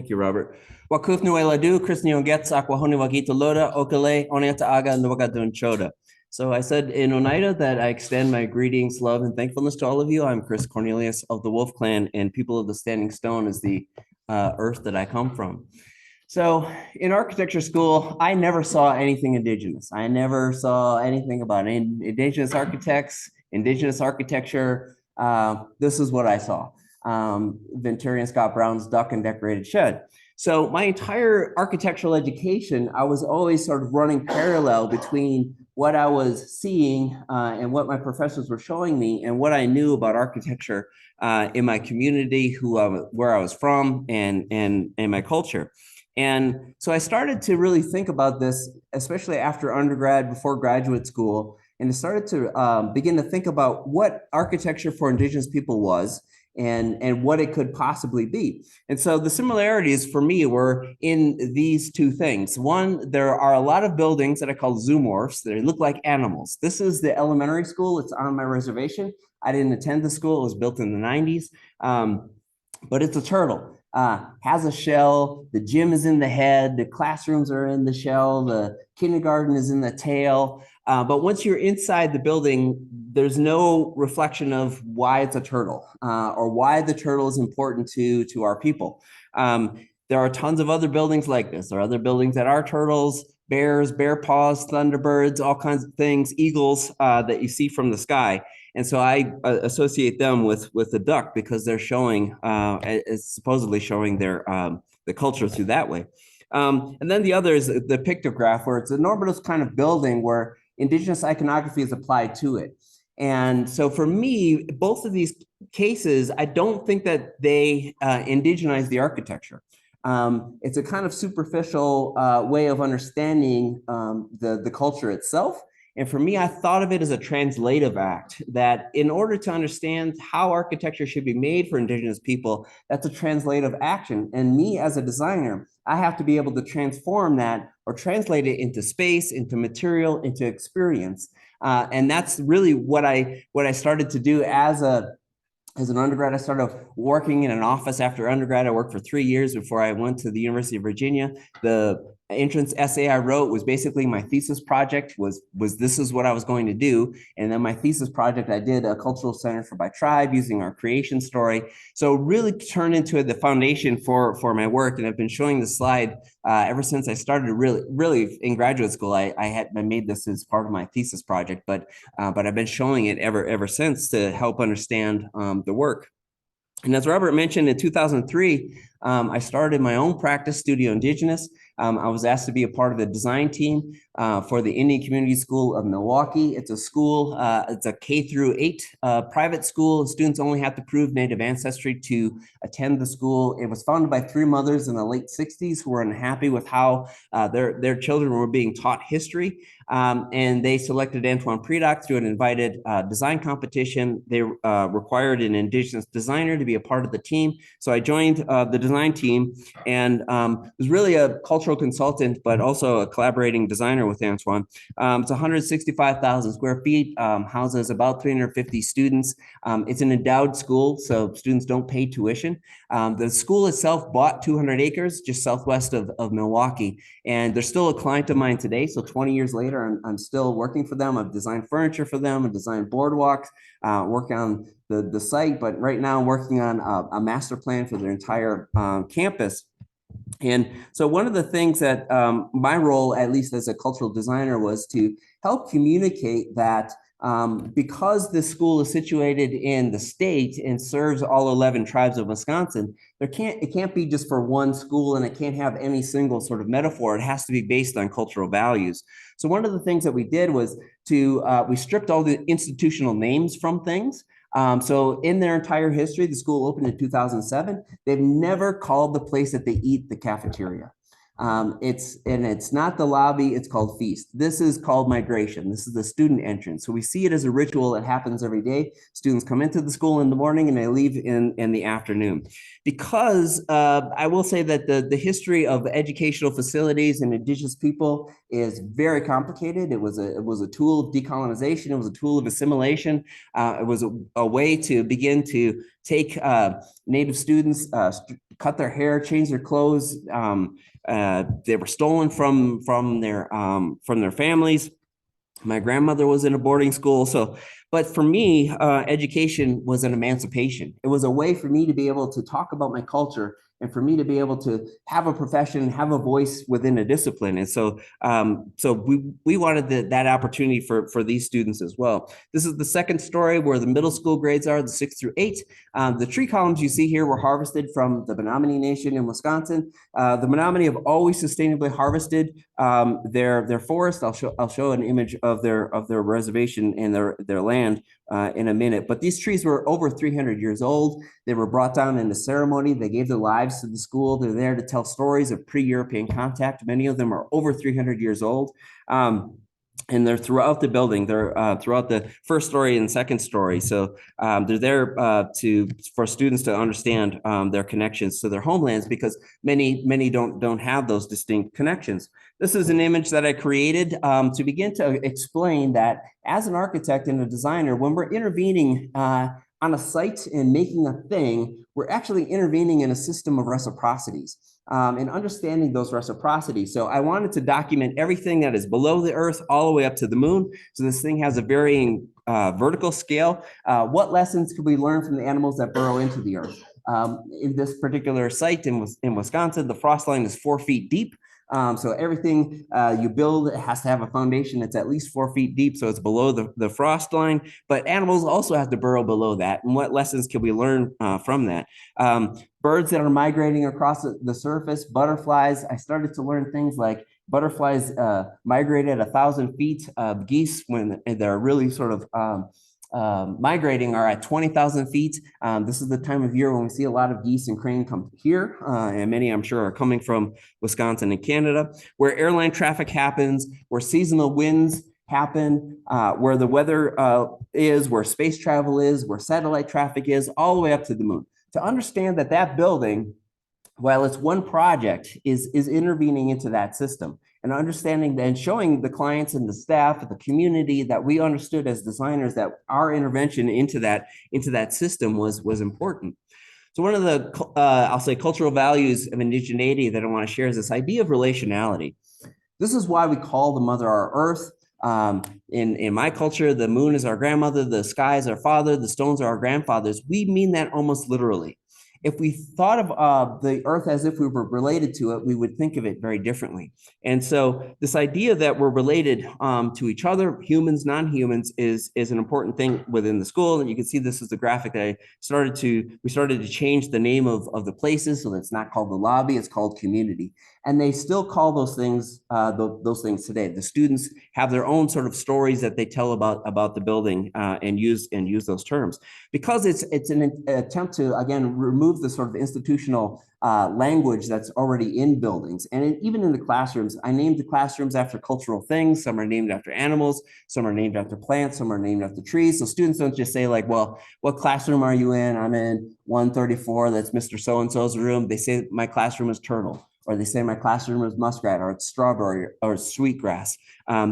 Thank you, Robert. Wakuf Nueladu, Chris Nyongets, Aquahoni Wagita Loda, Okale, Oniata Aga, Nwagadun Choda. So I said in Oneida that I extend my greetings, love, and thankfulness to all of you. I'm Chris Cornelius of the Wolf Clan, and People of the Standing Stone is the earth that I come from. So in architecture school, I never saw anything indigenous. I never saw anything about indigenous architects, indigenous architecture. This is what I saw. Venturi and Scott Brown's Duck and Decorated Shed. So my entire architectural education, I was always sort of running parallel between what I was seeing and what my professors were showing me and what I knew about architecture in my community, where I was from, and my culture. And so I started to really think about this, especially after undergrad, before graduate school, and I started to begin to think about what architecture for Indigenous people was and what it could possibly be. And so the similarities for me were in these two things. One, there are a lot of buildings that I call zoomorphs that look like animals. This is the elementary school. It's on my reservation. I didn't attend the school. It was built in the 90s, but it's a turtle. Has a shell, the gym is in the head, the classrooms are in the shell, the kindergarten is in the tail. But once you're inside the building, there's no reflection of why it's a turtle or why the turtle is important to our people. There are tons of other buildings like this. There are other buildings that are turtles, bears, bear paws, thunderbirds, all kinds of things, eagles that you see from the sky. And so I associate them with the duck because they're showing, supposedly showing their the culture through that way. And then the other is the pictograph, where it's a normative kind of building where Indigenous iconography is applied to it. And so for me, both of these cases, I don't think that they indigenize the architecture. It's a kind of superficial way of understanding the culture itself. And for me, I thought of it as a translative act, that in order to understand how architecture should be made for Indigenous people, that's a translative action. And me as a designer, I have to be able to transform that or translate it into space, into material, into experience. And that's really what I started to do as an undergrad. I started working in an office after undergrad. I worked for 3 years before I went to the University of Virginia. The entrance essay I wrote was basically my thesis project, was this is what I was going to do. And then my thesis project, I did a cultural center for my tribe using our creation story. So really turned into the foundation for my work. And I've been showing the slide ever since I started really in graduate school. I made this as part of my thesis project, but I've been showing it ever since to help understand the work. And as Robert mentioned, in 2003, I started my own practice, Studio Indigenous. I was asked to be a part of the design team for the Indian Community School of Milwaukee. It's a school, it's a K-8 private school. Students only have to prove Native ancestry to attend the school. It was founded by 3 mothers in the late 60s who were unhappy with how their children were being taught history. And they selected Antoine Predock through an invited design competition. They required an Indigenous designer to be a part of the team. So I joined the design team and was really a cultural consultant, but also a collaborating designer with Antoine. It's 165,000 square feet, houses about 350 students. It's an endowed school, so students don't pay tuition. The school itself bought 200 acres just southwest of Milwaukee, and they're still a client of mine today. So 20 years later, I'm still working for them. I've designed furniture for them. I've designed boardwalks, working on the site, but right now I'm working on a master plan for their entire campus. And so one of the things that my role, at least as a cultural designer, was to help communicate that because this school is situated in the state and serves all 11 tribes of Wisconsin, it can't be just for one school, and it can't have any single sort of metaphor. It has to be based on cultural values. So one of the things that we did was we stripped all the institutional names from things. So in their entire history, the school opened in 2007. They've never called the place that they eat the cafeteria. It's not the lobby, it's called feast. This is called migration. This is the student entrance. So we see it as a ritual that happens every day. Students come into the school in the morning and they leave in the afternoon. Because I will say that the history of educational facilities and Indigenous people is very complicated. It was a tool of decolonization. It was a tool of assimilation. It was a way to begin to take Native students, cut their hair, change their clothes. They were stolen from their families. My grandmother was in a boarding school. So, but for me, education was an emancipation. It was a way for me to be able to talk about my culture and for me to be able to have a profession, have a voice within a discipline. And so, we wanted that opportunity for these students as well. This is the second story where the middle school grades are, the 6th through 8th. The tree columns you see here were harvested from the Menominee Nation in Wisconsin. The Menominee have always sustainably harvested their forest. I'll show an image of their reservation and their land in a minute. But these trees were over 300 years old. They were brought down in a ceremony. They gave their lives to the school. They're there to tell stories of pre-European contact. Many of them are over 300 years old. And they're throughout the building. They're throughout the first story and second story. So they're there for students to understand their connections to their homelands, because many don't have those distinct connections. This is an image that I created to begin to explain that as an architect and a designer, when we're intervening on a site and making a thing, we're actually intervening in a system of reciprocities. And understanding those reciprocities. So I wanted to document everything that is below the earth all the way up to the moon. So this thing has a varying vertical scale. What lessons could we learn from the animals that burrow into the earth? In this particular site in Wisconsin, the frost line is 4 feet deep. So everything you build has to have a foundation that's at least 4 feet deep, so it's below the frost line. But animals also have to burrow below that. And what lessons can we learn from that? Birds that are migrating across the surface, butterflies. I started to learn things like butterflies migrate at 1,000 feet. Geese, when they're really sort of migrating, are at 20,000 feet. This is the time of year when we see a lot of geese and crane come here, and many, I'm sure, are coming from Wisconsin and Canada, where airline traffic happens, where seasonal winds happen, where the weather is, where space travel is, where satellite traffic is, all the way up to the moon. To understand that building, while it's one project, is intervening into that system, and understanding and showing the clients and the staff and the community that we understood as designers that our intervention into that system was important. So one of the, I'll say, cultural values of indigeneity that I want to share is this idea of relationality. This is why we call the mother our earth. In my culture, the moon is our grandmother, the sky is our father, the stones are our grandfathers. We mean that almost literally. If we thought of the earth as if we were related to it, we would think of it very differently. And so this idea that we're related to each other, humans, non-humans, is an important thing within the school. And you can see this is the graphic that we started to change the name of the places, so that it's not called the lobby, it's called community. And they still call those things today. The students have their own sort of stories that they tell about the building and use those terms, because it's an attempt to, again, remove the sort of institutional language that's already in buildings. And even in the classrooms, I named the classrooms after cultural things. Some are named after animals, some are named after plants, some are named after trees. So students don't just say like, well, what classroom are you in? I'm in 134, that's Mr. So-and-so's room. They say my classroom is turtle, or they say my classroom is muskrat, or it's strawberry, or it's sweetgrass.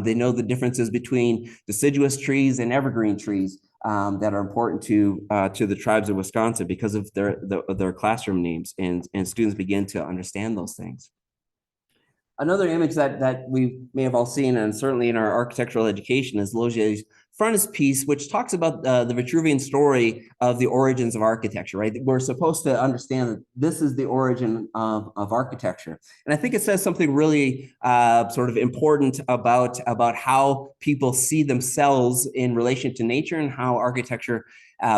They know the differences between deciduous trees and evergreen trees that are important to the tribes of Wisconsin because of their classroom names, and students begin to understand those things. Another image that we may have all seen, and certainly in our architectural education, is Logier's frontispiece, which talks about the Vitruvian story of the origins of architecture, right? We're supposed to understand that this is the origin of architecture. And I think it says something really sort of important about how people see themselves in relation to nature and how architecture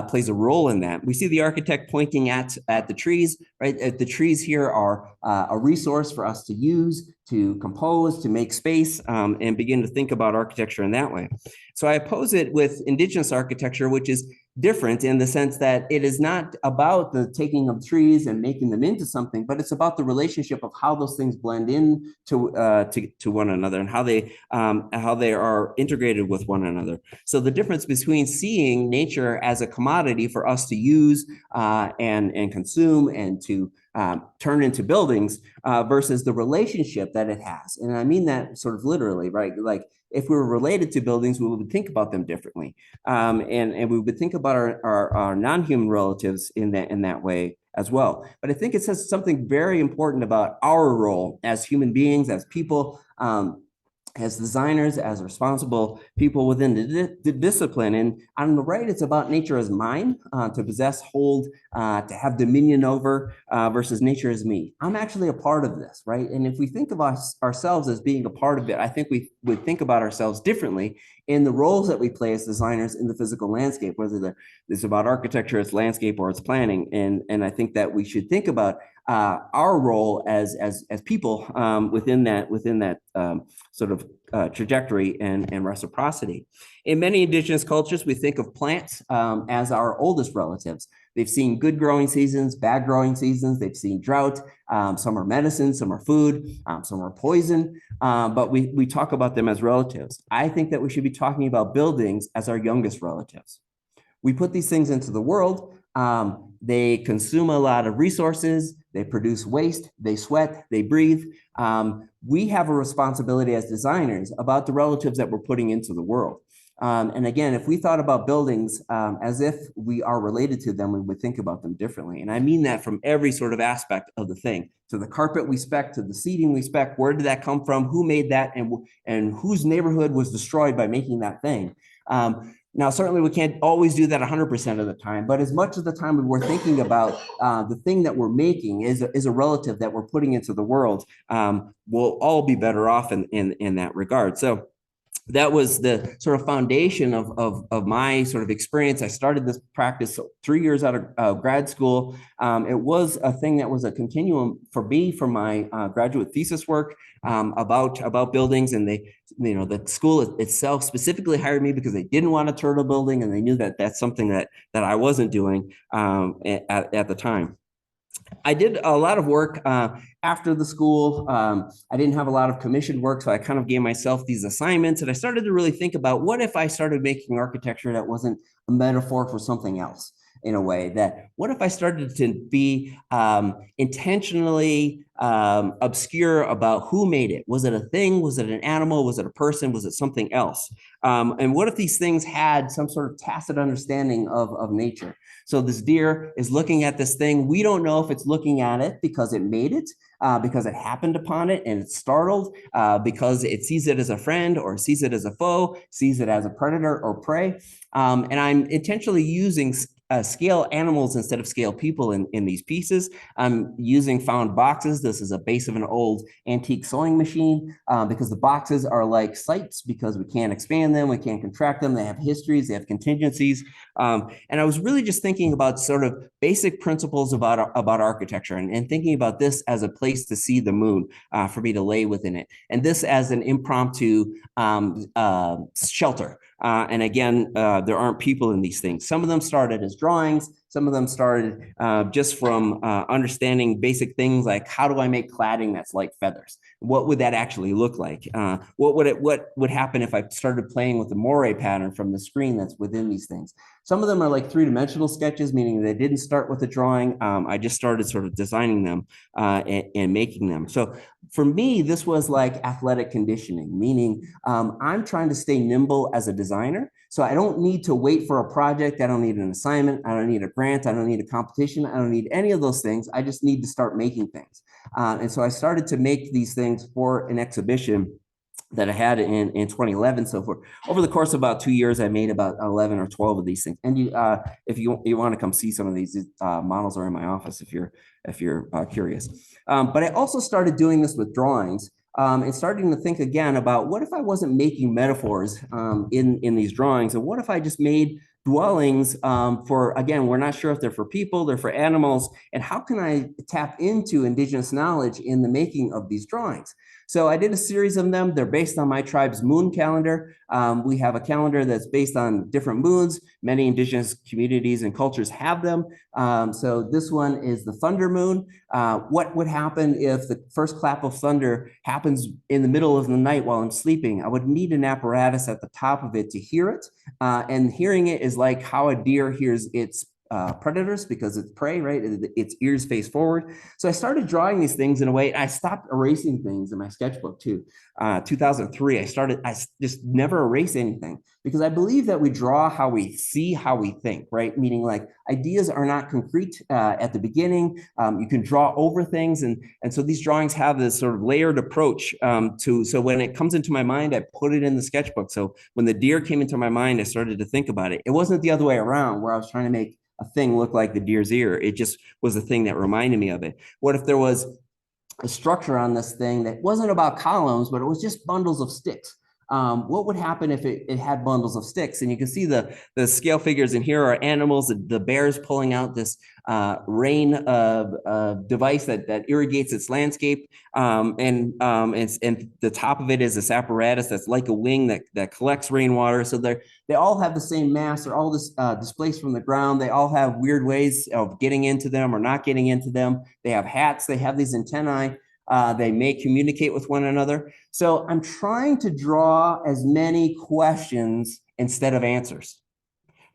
plays a role in that. We see the architect pointing at the trees, right? The trees here are a resource for us to use, to compose, to make space, and begin to think about architecture in that way. So I oppose it with indigenous architecture, which is different in the sense that it is not about the taking of trees and making them into something, but it's about the relationship of how those things blend in to one another, and how they are integrated with one another. So the difference between seeing nature as a commodity for us to use and consume and to turn into buildings versus the relationship that it has. And I mean that sort of literally, right? Like if we were related to buildings, we would think about them differently. And we would think about our non-human relatives in that way as well. But I think it says something very important about our role as human beings, as people, as designers, as responsible people within the discipline. And on the right, it's about nature as mine, to possess, hold, to have dominion over, versus nature as me. I'm actually a part of this, right? And if we think of ourselves as being a part of it, I think we would think about ourselves differently in the roles that we play as designers in the physical landscape, whether it's about architecture, it's landscape, or it's planning. And I think that we should think about our role as people within that sort of trajectory and reciprocity. In many indigenous cultures, we think of plants as our oldest relatives. They've seen good growing seasons, bad growing seasons. They've seen drought. Some are medicine, some are food, some are poison. But we talk about them as relatives. I think that we should be talking about buildings as our youngest relatives. We put these things into the world. They consume a lot of resources. They produce waste. They sweat. They breathe. We have a responsibility as designers about the relatives that we're putting into the world. And again, if we thought about buildings as if we are related to them, we would think about them differently. And I mean that from every sort of aspect of the thing, to the carpet we spec, to the seating we spec. Where did that come from? Who made that? And whose neighborhood was destroyed by making that thing? Now, certainly we can't always do that 100% of the time, but as much of the time we're thinking about the thing that we're making is a relative that we're putting into the world, we'll all be better off in that regard. So that was the sort of foundation of my sort of experience. I started this practice 3 years out of grad school. It was a thing that was a continuum for me for my graduate thesis work about buildings. And the school itself specifically hired me because they didn't want a turtle building, and they knew that that's something that I wasn't doing at the time. I did a lot of work after the school. I didn't have a lot of commissioned work, so I kind of gave myself these assignments, and I started to really think about what if I started making architecture that wasn't a metaphor for something else, in a way that what if I started to be intentionally obscure about who made it? Was it a thing? Was it an animal? Was it a person? Was it something else? And what if these things had some sort of tacit understanding of nature? So this deer is looking at this thing. We don't know if it's looking at it because it made it, because it happened upon it and it's startled, because it sees it as a friend or sees it as a foe, sees it as a predator or prey. And I'm intentionally using scale animals instead of scale people in these pieces. I'm using found boxes. This is a base of an old antique sewing machine because the boxes are like sites because we can't expand them, we can't contract them. They have histories, they have contingencies. And I was really just thinking about sort of basic principles about architecture and thinking about this as a place to see the moon for me to lay within it. And this as an impromptu shelter. And again, there aren't people in these things. Some of them started as drawings. Some of them started just from understanding basic things like, how do I make cladding that's like feathers? What would that actually look like? What would happen if I started playing with the moire pattern from the screen that's within these things? Some of them are like three-dimensional sketches, meaning they didn't start with a drawing. I just started sort of designing them and making them. So for me, this was like athletic conditioning, meaning I'm trying to stay nimble as a designer. So I don't need to wait for a project. I don't need an assignment. I don't need a grant. I don't need a competition. I don't need any of those things. I just need to start making things. And so I started to make these things for an exhibition that I had in 2011. So for over the course of about 2 years, I made about 11 or 12 of these things. And if you want to come see some of these models are in my office if you're curious. But I also started doing this with drawings. And starting to think again about what if I wasn't making metaphors in these drawings, and what if I just made dwellings for, again, we're not sure if they're for people, they're for animals, and how can I tap into indigenous knowledge in the making of these drawings? So I did a series of them. They're based on my tribe's moon calendar. We have a calendar that's based on different moons. Many indigenous communities and cultures have them. So this one is the thunder moon. What would happen if the first clap of thunder happens in the middle of the night while I'm sleeping? I would need an apparatus at the top of it to hear it. And hearing it is like how a deer hears its predators because it's prey, right? Its ears face forward. So I started drawing these things in a way. I stopped erasing things in my sketchbook too. 2003, I just never erase anything because I believe that we draw how we see, how we think, right? Meaning like ideas are not concrete at the beginning. You can draw over things. And so these drawings have this sort of layered approach so when it comes into my mind, I put it in the sketchbook. So when the deer came into my mind, I started to think about it. It wasn't the other way around where I was trying to make a thing look like the deer's ear. It just was the thing that reminded me of it. What if there was a structure on this thing that wasn't about columns, but it was just bundles of sticks? What would happen if it had bundles of sticks? And you can see the scale figures in here are animals, the bear's pulling out this rain device that irrigates its landscape. And the top of it is this apparatus that's like a wing that collects rainwater. So they all have the same mass. They're all displaced from the ground. They all have weird ways of getting into them or not getting into them. They have hats. They have these antennae. They may communicate with one another. So I'm trying to draw as many questions instead of answers,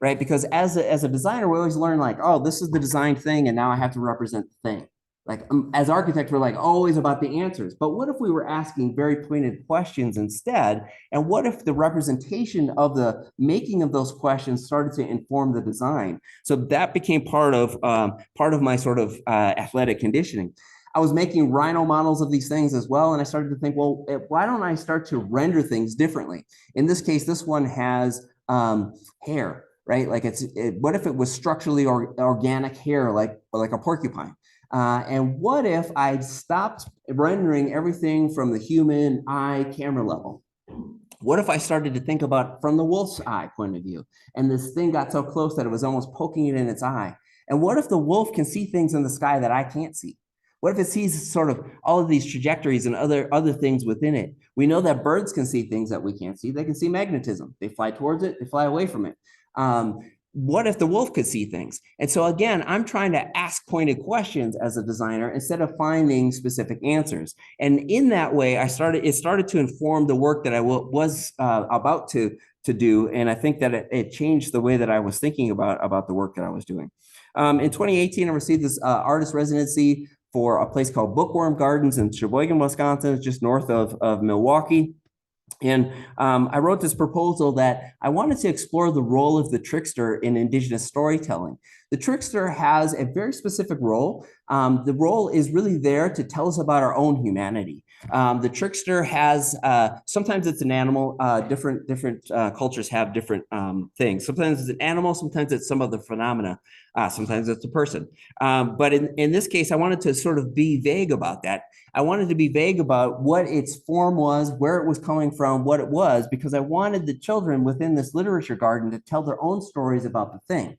right? Because as a designer, we always learn like, oh, this is the design thing, and now I have to represent the thing. Like as architects, we're like always about the answers. But what if we were asking very pointed questions instead? And what if the representation of the making of those questions started to inform the design? So that became part of my sort of athletic conditioning. I was making rhino models of these things as well. And I started to think, well, why don't I start to render things differently? In this case, this one has hair, right? Like what if it was structurally organic hair, like a porcupine? And what if I stopped rendering everything from the human eye camera level? What if I started to think about from the wolf's eye point of view? And this thing got so close that it was almost poking it in its eye. And what if the wolf can see things in the sky that I can't see? What if it sees sort of all of these trajectories and other things within it? We know that birds can see things that we can't see. They can see magnetism. They fly towards it, they fly away from it. What if the wolf could see things? And so again, I'm trying to ask pointed questions as a designer instead of finding specific answers. And in that way, it started to inform the work that I was about to do. And I think that it changed the way that I was thinking about the work that I was doing. In 2018, I received this artist residency for a place called Bookworm Gardens in Sheboygan, Wisconsin, just north of Milwaukee. And I wrote this proposal that I wanted to explore the role of the trickster in Indigenous storytelling. The trickster has a very specific role. The role is really there to tell us about our own humanity. The trickster has, sometimes it's an animal, different cultures have different things. Sometimes it's an animal, sometimes it's some other phenomena, sometimes it's a person. But in this case, I wanted to sort of be vague about that. I wanted to be vague about what its form was, where it was coming from, what it was, because I wanted the children within this literature garden to tell their own stories about the thing.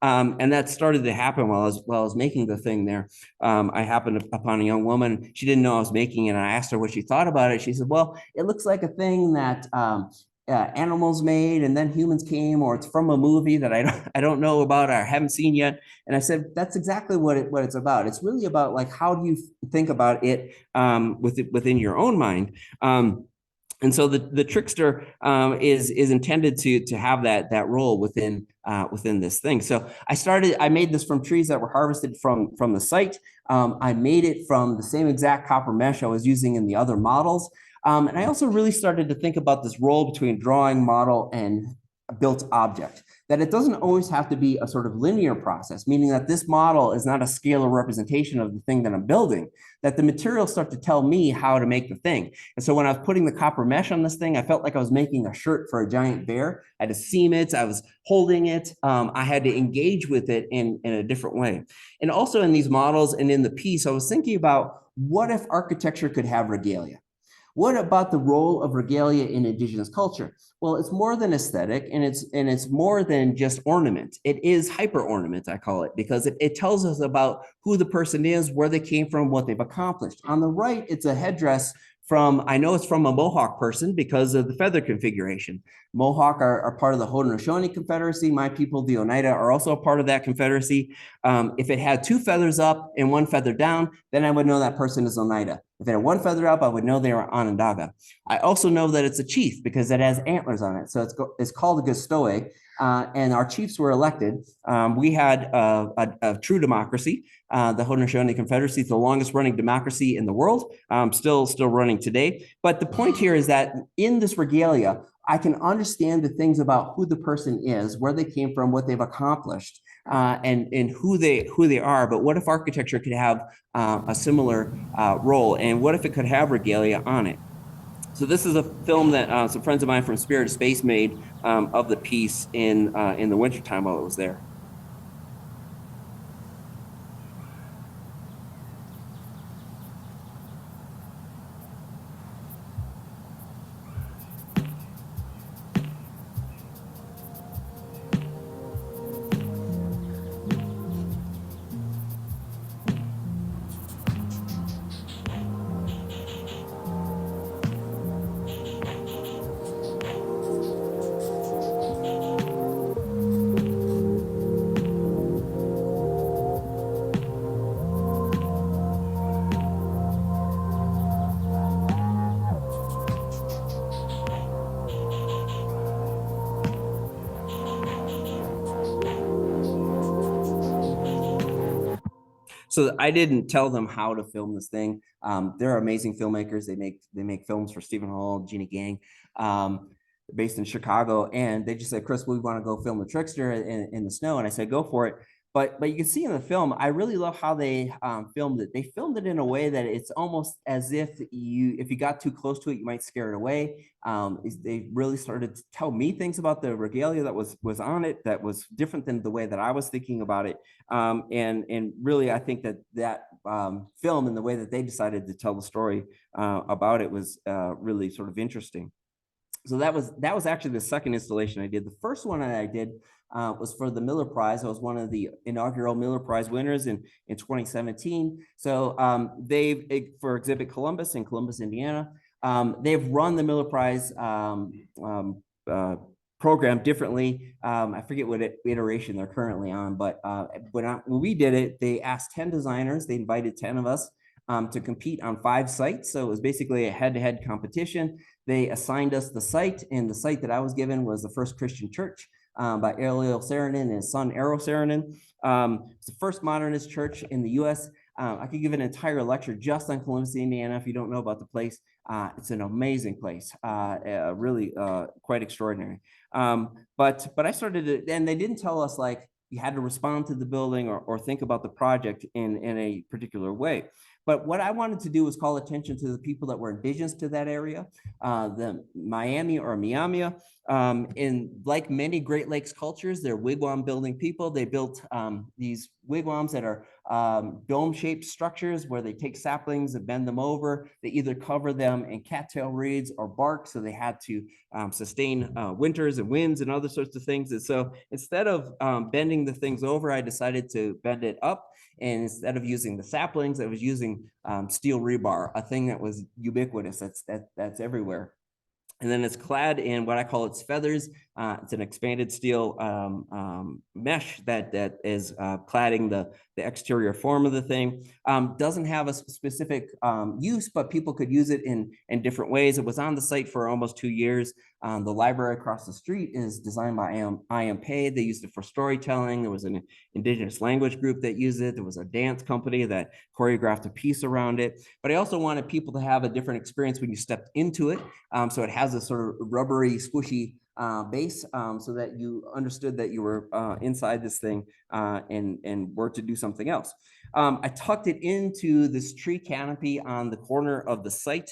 And that started to happen while I was making the thing there. I happened upon a young woman. She didn't know I was making it. And I asked her what she thought about it. She said, well, it looks like a thing that animals made and then humans came, or it's from a movie that I don't know about or haven't seen yet. And I said, that's exactly what it's about. It's really about like, how do you think about it within your own mind? And so the trickster is intended to have that role within this thing. So I made this from trees that were harvested from the site. I made it from the same exact copper mesh I was using in the other models. And I also really started to think about this role between drawing, model, and a built object, that it doesn't always have to be a sort of linear process, meaning that this model is not a scalar representation of the thing that I'm building, that the materials start to tell me how to make the thing. And so when I was putting the copper mesh on this thing, I felt like I was making a shirt for a giant bear. I had to seam it, I was holding it, I had to engage with it in a different way. And also in these models and in the piece, I was thinking about what if architecture could have regalia? What about the role of regalia in Indigenous culture? Well, it's more than aesthetic, and it's more than just ornament. It is hyper ornament, I call it, because it tells us about who the person is, where they came from, what they've accomplished. On the right, it's a headdress I know it's from a Mohawk person because of the feather configuration. Mohawk are part of the Haudenosaunee Confederacy. My people, the Oneida, are also a part of that confederacy. If it had two feathers up and one feather down, then I would know that person is Oneida. If it had one feather up, I would know they were Onondaga. I also know that it's a chief because it has antlers on it. So it's called a Gastoe. and our chiefs were elected. We had a true democracy. The Haudenosaunee Confederacy is the longest running democracy in the world, still running today. But the point here is that in this regalia, I can understand the things about who the person is, where they came from, what they've accomplished, and who they are. But what if architecture could have a similar role, and what if it could have regalia on it? So this is a film that some friends of mine from Spirit of Space made of the piece in the wintertime while it was there. So I didn't tell them how to film this thing. They're amazing filmmakers. They make films for Stephen Hall, Gina Gang, based in Chicago. And they just said, Chris, we want to go film The Trickster in the snow. And I said, go for it. But you can see in the film, I really love how they filmed it. They filmed it in a way that it's almost as if you got too close to it, you might scare it away. They really started to tell me things about the regalia that was on it that was different than the way that I was thinking about it. And really, I think that film and the way that they decided to tell the story about it was really sort of interesting. So that was actually the second installation I did. The first one that I did was for the Miller Prize. I was one of the inaugural Miller Prize winners in 2017. So for Exhibit Columbus in Columbus, Indiana, they've run the Miller Prize program differently. I forget what iteration they're currently on, but when we did it, they asked 10 designers, they invited 10 of us to compete on 5 sites. So it was basically a head-to-head competition. They assigned us the site, and the site that I was given was the First Christian Church by Eliel Saarinen and his son Eero Saarinen. It's the first modernist church in the U.S. I could give an entire lecture just on Columbus, Indiana. If you don't know about the place, it's an amazing place, really quite extraordinary. But I started to, and they didn't tell us like you had to respond to the building or think about the project in a particular way. But what I wanted to do was call attention to the people that were indigenous to that area, the Miami or Miamia. In like many Great Lakes cultures, they're wigwam building people. They built these wigwams that are dome-shaped structures where they take saplings and bend them over. They either cover them in cattail reeds or bark, so they had to sustain winters and winds and other sorts of things. And so instead of bending the things over, I decided to bend it up. And instead of using the saplings, I was using steel rebar, a thing that was ubiquitous, that's everywhere. And then it's clad in what I call its feathers. It's an expanded steel mesh that is cladding the exterior form of the thing. Doesn't have a specific use, but people could use it in different ways. It was on the site for almost 2 years. The library across the street is designed by I.M. Pei. They used it for storytelling. There was an indigenous language group that used it. There was a dance company that choreographed a piece around it. But I also wanted people to have a different experience when you stepped into it. So it has a sort of rubbery, squishy base, so that you understood that you were inside this thing and were to do something else. I tucked it into this tree canopy on the corner of the site.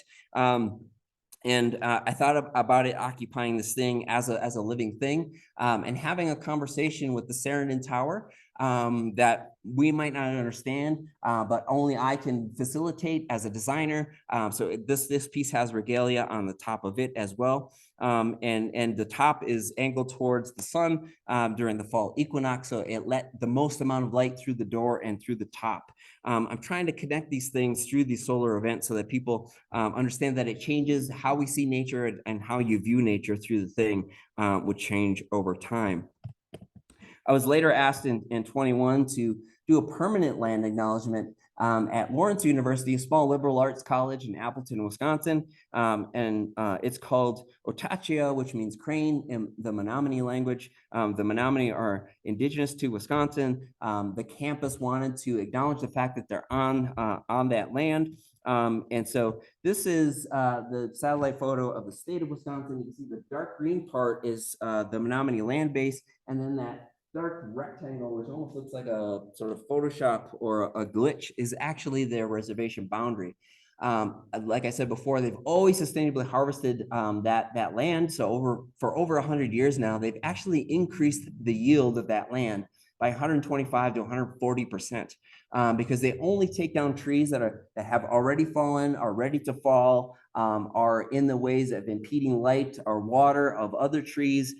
And I thought about it occupying this thing as a living thing, and having a conversation with the Saarinen Tower that we might not understand, but only I can facilitate as a designer. So this piece has regalia on the top of it as well. And the top is angled towards the sun during the fall equinox, so it let the most amount of light through the door and through the top. I'm trying to connect these things through these solar events so that people understand that it changes how we see nature, and how you view nature through the thing would change over time. I was later asked in 21 to do a permanent land acknowledgement at Lawrence University, a small liberal arts college in Appleton, Wisconsin. It's called Otachia, which means crane in the Menominee language. The Menominee are indigenous to Wisconsin. The campus wanted to acknowledge the fact that they're on that land. And so this is the satellite photo of the state of Wisconsin. You can see the dark green part is the Menominee land base, and then that dark rectangle, which almost looks like a sort of Photoshop or a glitch, is actually their reservation boundary. Like I said before, they've always sustainably harvested that land. So for over 100 years now, they've actually increased the yield of that land by 125 to 140%, because they only take down trees that have already fallen, are ready to fall, are in the ways of impeding light or water of other trees.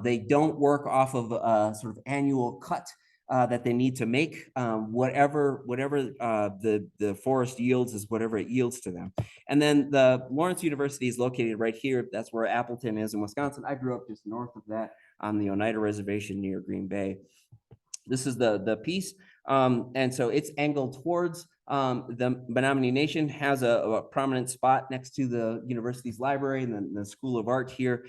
They don't work off of a sort of annual cut that they need to make. Whatever the forest yields is whatever it yields to them. And then the Lawrence University is located right here. That's where Appleton is in Wisconsin. I grew up just north of that on the Oneida Reservation near Green Bay. This is the piece. And so it's angled towards the Menominee Nation, has a prominent spot next to the university's library and then the School of Art here.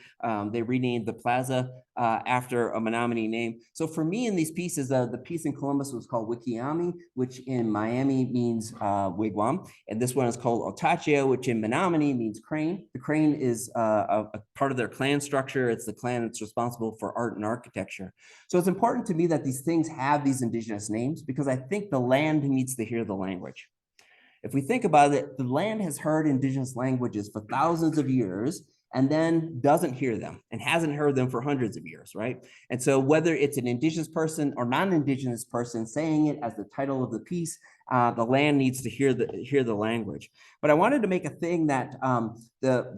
They renamed the plaza after a Menominee name. So for me in these pieces, the piece in Columbus was called Wikiami, which in Miami means wigwam. And this one is called Otachia, which in Menominee means crane. The crane is a part of their clan structure. It's the clan that's responsible for art and architecture. So it's important to me that these things have these indigenous names, because I think the land needs to hear the language. If we think about it, the land has heard indigenous languages for thousands of years and then doesn't hear them and hasn't heard them for hundreds of years, right? And so whether it's an indigenous person or non-indigenous person saying it as the title of the piece, the land needs to hear the language. But I wanted to make a thing that,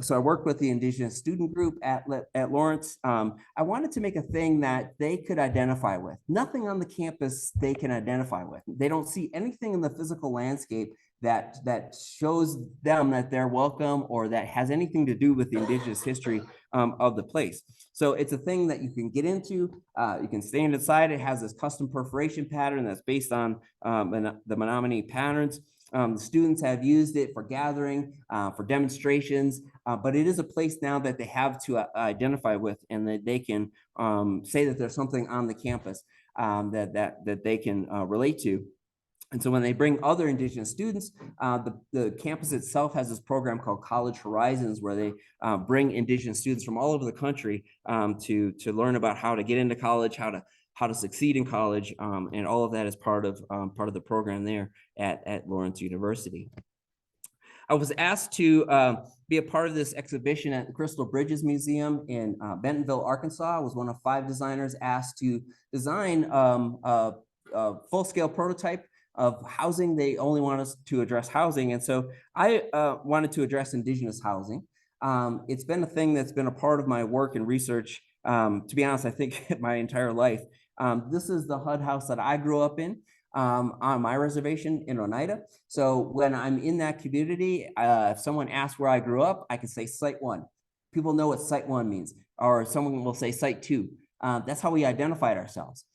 so I worked with the indigenous student group at Lawrence. I wanted to make a thing that they could identify with. Nothing on the campus they can identify with. They don't see anything in the physical landscape that shows them that they're welcome or that has anything to do with the indigenous history of the place. So it's a thing that you can get into. You can stand inside. It has this custom perforation pattern that's based on the Menominee patterns. The students have used it for gathering, for demonstrations, but it is a place now that they have to identify with, and that they can say that there's something on the campus that they can relate to. And so when they bring other indigenous students, the campus itself has this program called College Horizons, where they bring indigenous students from all over the country to learn about how to get into college, how to succeed in college, and all of that is part of the program there at Lawrence University. I was asked to be a part of this exhibition at the Crystal Bridges Museum in Bentonville, Arkansas. I was one of 5 designers asked to design a full-scale prototype of housing. They only want us to address housing. And so I wanted to address indigenous housing. It's been a thing that's been a part of my work and research, to be honest, I think my entire life. This is the HUD house that I grew up in on my reservation in Oneida. So when I'm in that community, if someone asks where I grew up, I can say Site 1. People know what Site 1 means, or someone will say Site 2. That's how we identified ourselves.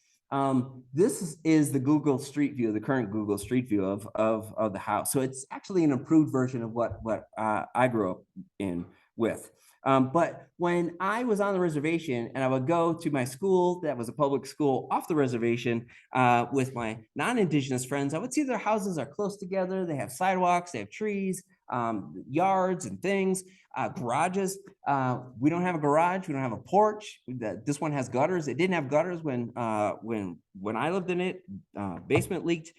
This is the Google Street View, the current Google Street View of the house. So it's actually an improved version of what I grew up in with. But when I was on the reservation and I would go to my school that was a public school off the reservation with my non-indigenous friends, I would see their houses are close together. They have sidewalks, they have trees, yards and things, garages. We don't have a garage. We don't have a porch. This one has gutters. It didn't have gutters when I lived in it. Basement leaked.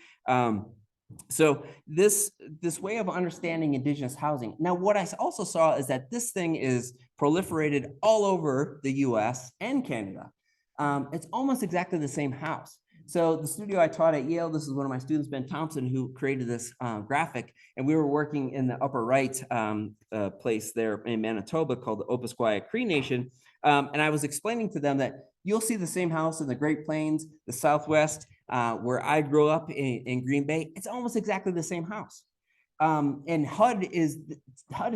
So this way of understanding indigenous housing. Now, what I also saw is that this thing is proliferated all over the US and Canada. It's almost exactly the same house. So the studio I taught at Yale, this is one of my students, Ben Thompson, who created this graphic, and we were working in the upper right place there in Manitoba called the Opisquaya Cree Nation. And I was explaining to them that you'll see the same house in the Great Plains, the Southwest, where I grew up in Green Bay. It's almost exactly the same house. And HUD is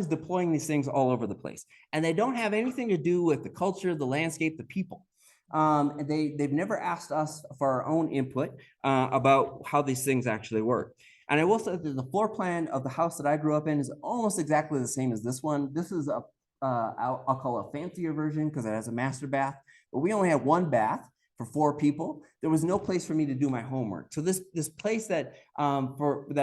deploying these things all over the place. And they don't have anything to do with the culture, the landscape, the people. And they've never asked us for our own input about how these things actually work. And I will say that the floor plan of the house that I grew up in is almost exactly the same as this one. This is I'll call a fancier version because it has a master bath, but we only have one bath for 4 people. There was no place for me to do my homework. So this place that I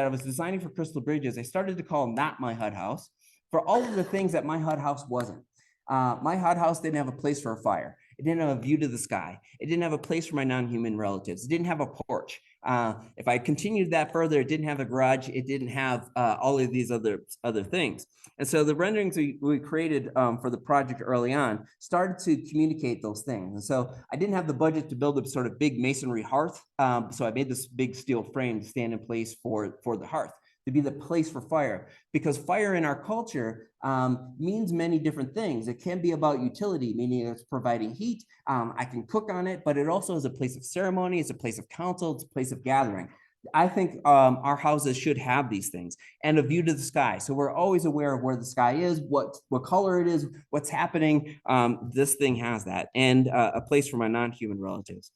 was designing for Crystal Bridges, I started to call Not My HUD House for all of the things that my HUD house wasn't. My HUD house didn't have a place for a fire. It didn't have a view to the sky. It didn't have a place for my non-human relatives. It didn't have a porch. If I continued that further, it didn't have a garage. It didn't have all of these other things. And so the renderings we created for the project early on started to communicate those things. And so I didn't have the budget to build a sort of big masonry hearth. So I made this big steel frame to stand in place for the hearth, to be the place for fire, because fire in our culture means many different things. It can be about utility, meaning it's providing heat. I can cook on it, but it also is a place of ceremony. It's a place of council. It's a place of gathering. I think our houses should have these things and a view to the sky. So we're always aware of where the sky is, what color it is, what's happening. This thing has that, and a place for my non-human relatives.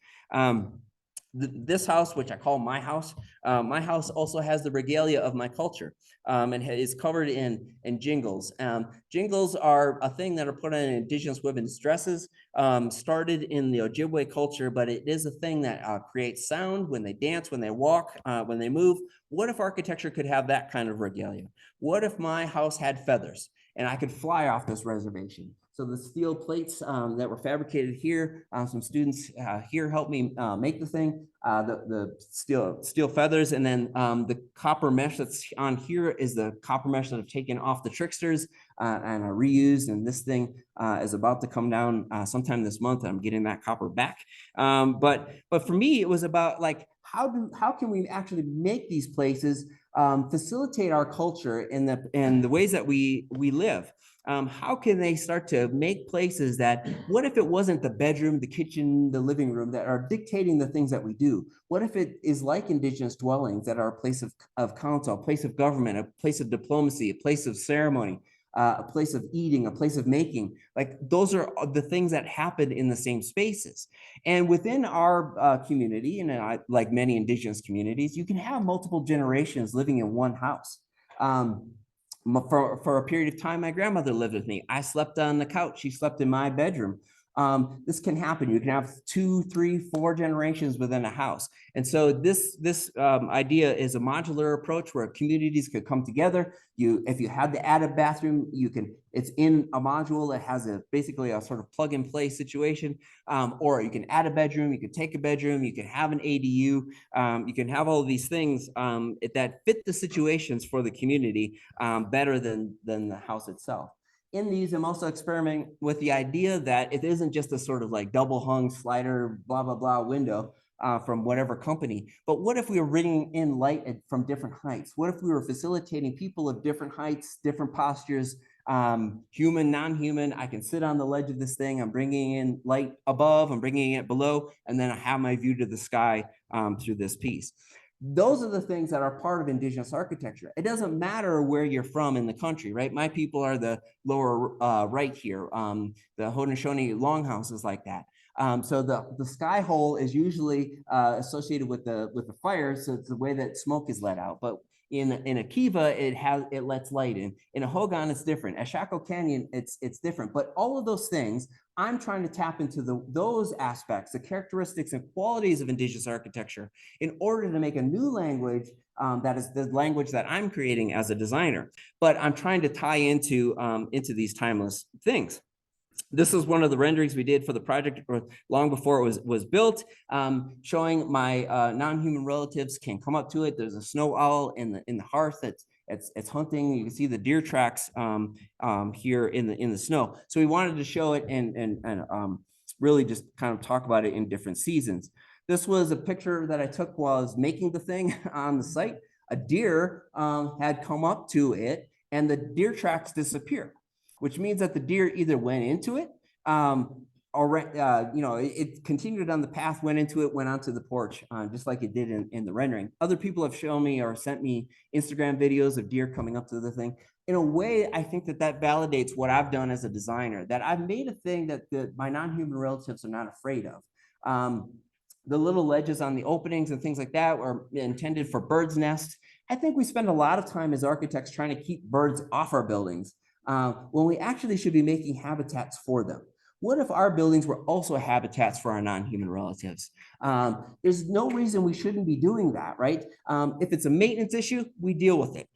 This house, which I call my house also has the regalia of my culture, and is covered in jingles. Jingles are a thing that are put on Indigenous women's dresses, started in the Ojibwe culture, but it is a thing that creates sound when they dance, when they walk, when they move. What if architecture could have that kind of regalia? What if my house had feathers and I could fly off this reservation? So the steel plates that were fabricated here, some students here helped me make the thing, the steel feathers, and then the copper mesh that's on here is the copper mesh that I've taken off the tricksters and I reused, and this thing is about to come down sometime this month. I'm getting that copper back. But for me, it was about like, how can we actually make these places facilitate our culture in the ways that we live? How can they start to make places that, what if it wasn't the bedroom, the kitchen, the living room that are dictating the things that we do? What if it is like Indigenous dwellings that are a place of council, a place of government, a place of diplomacy, a place of ceremony, a place of eating, a place of making? Like, those are the things that happen in the same spaces. And within our community, and like many Indigenous communities, you can have multiple generations living in one house. For a period of time, my grandmother lived with me. I slept on the couch. She slept in my bedroom. This can happen. You can have 2, 3, 4 generations within a house. And so this idea is a modular approach where communities could come together. If you had to add a bathroom, it's in a module that has basically a sort of plug and play situation. Or you can add a bedroom, you can take a bedroom, you can have an ADU, you can have all of these things that fit the situations for the community better than the house itself. In these, I'm also experimenting with the idea that it isn't just a sort of like double hung slider, blah, blah, blah window from whatever company, but what if we were bringing in light from different heights? What if we were facilitating people of different heights, different postures, human, non-human? I can sit on the ledge of this thing. I'm bringing in light above, I'm bringing it below, and then I have my view to the sky through this piece. Those are the things that are part of Indigenous architecture. It doesn't matter where you're from in the country, right? My people are the lower right here. The Haudenosaunee longhouse is like that. So the sky hole is usually associated with the fire, so it's the way that smoke is let out. But in a kiva, it lets light in. In a hogan, it's different. At Shackle Canyon, it's different. But all of those things, I'm trying to tap into those aspects, the characteristics and qualities of Indigenous architecture, in order to make a new language that is the language that I'm creating as a designer. But I'm trying to tie into these timeless things. This is one of the renderings we did for the project long before it was built, showing my non-human relatives can come up to it. There's a snow owl in the hearth it's hunting. You can see the deer tracks here in the snow. So we wanted to show it and really just kind of talk about it in different seasons. This was a picture that I took while I was making the thing on the site. A deer had come up to it and the deer tracks disappear, which means that the deer either went into it already, it continued on the path, went into it, went onto the porch, just like it did in the rendering. Other people have shown me or sent me Instagram videos of deer coming up to the thing. In a way, I think that validates what I've done as a designer, that I've made a thing that my non-human relatives are not afraid of. The little ledges on the openings and things like that were intended for birds' nests. I think we spend a lot of time as architects trying to keep birds off our buildings, when we actually should be making habitats for them. What if our buildings were also habitats for our non-human relatives? There's no reason we shouldn't be doing that, right? If it's a maintenance issue, we deal with it.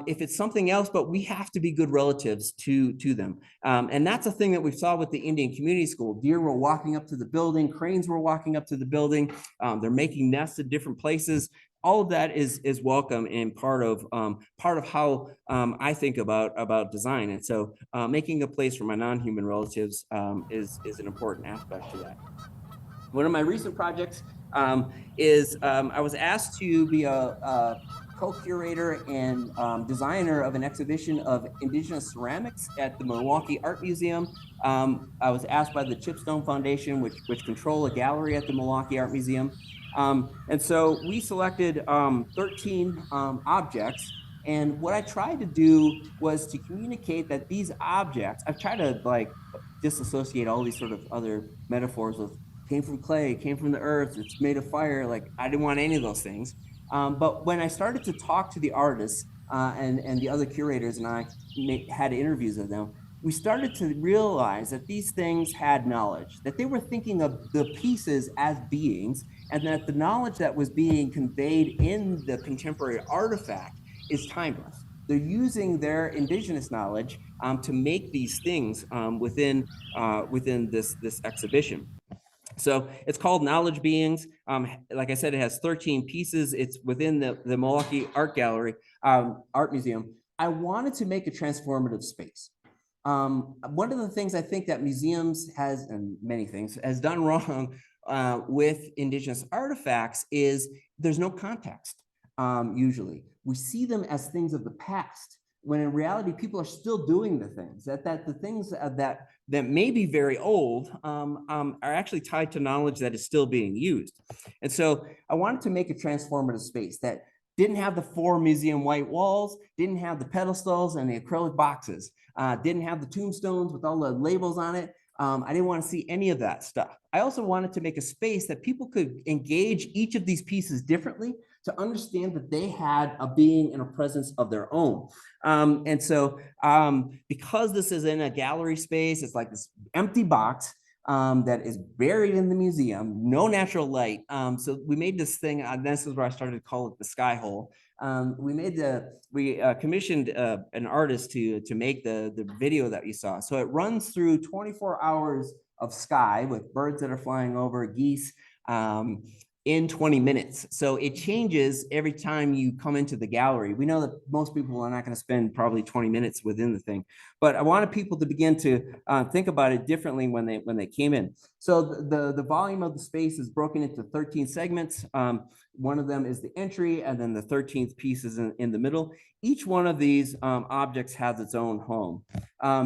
If it's something else, but we have to be good relatives to them. And that's a thing that we saw with the Indian Community School. Deer were walking up to the building, cranes were walking up to the building, they're making nests at different places. All of that is welcome and part of how I think about design. And so making a place for my non-human relatives is an important aspect to that. One of my recent projects is I was asked to be a co-curator and designer of an exhibition of indigenous ceramics at the Milwaukee Art Museum. I was asked by the Chipstone Foundation, which control a gallery at the Milwaukee Art Museum. And so we selected 13 objects. And what I tried to do was to communicate that these objects, I've tried to like disassociate all these sort of other metaphors with came from clay, came from the earth, it's made of fire. Like I didn't want any of those things. But when I started to talk to the artists and the other curators, and I had interviews of them, we started to realize that these things had knowledge, that they were thinking of the pieces as beings, and that the knowledge that was being conveyed in the contemporary artifact is timeless. They're using their indigenous knowledge to make these things within this exhibition. So it's called Knowledge Beings. Like I said, it has 13 pieces. It's within the Milwaukee Art Gallery, Art Museum. I wanted to make a transformative space. One of the things I think that museums has, and many things, has done wrong with indigenous artifacts is there's no context, usually. We see them as things of the past, when in reality, people are still doing the things, that the things that may be very old are actually tied to knowledge that is still being used. And so I wanted to make a transformative space that didn't have the 4 museum white walls, didn't have the pedestals and the acrylic boxes, didn't have the tombstones with all the labels on it. I didn't want to see any of that stuff. I also wanted to make a space that people could engage each of these pieces differently to understand that they had a being and a presence of their own. And so because this is in a gallery space, it's like this empty box that is buried in the museum, no natural light. So we made this thing, this is where I started to call it the sky hole. We commissioned an artist to make the video that you saw. So it runs through 24 hours of sky with birds that are flying over, geese, in 20 minutes. So it changes every time you come into the gallery. We know that most people are not going to spend probably 20 minutes within the thing, but I wanted people to begin to think about it differently when they came in. So the volume of the space is broken into 13 segments. One of them is the entry, and then the 13th piece is in the middle. Each one of these objects has its own home.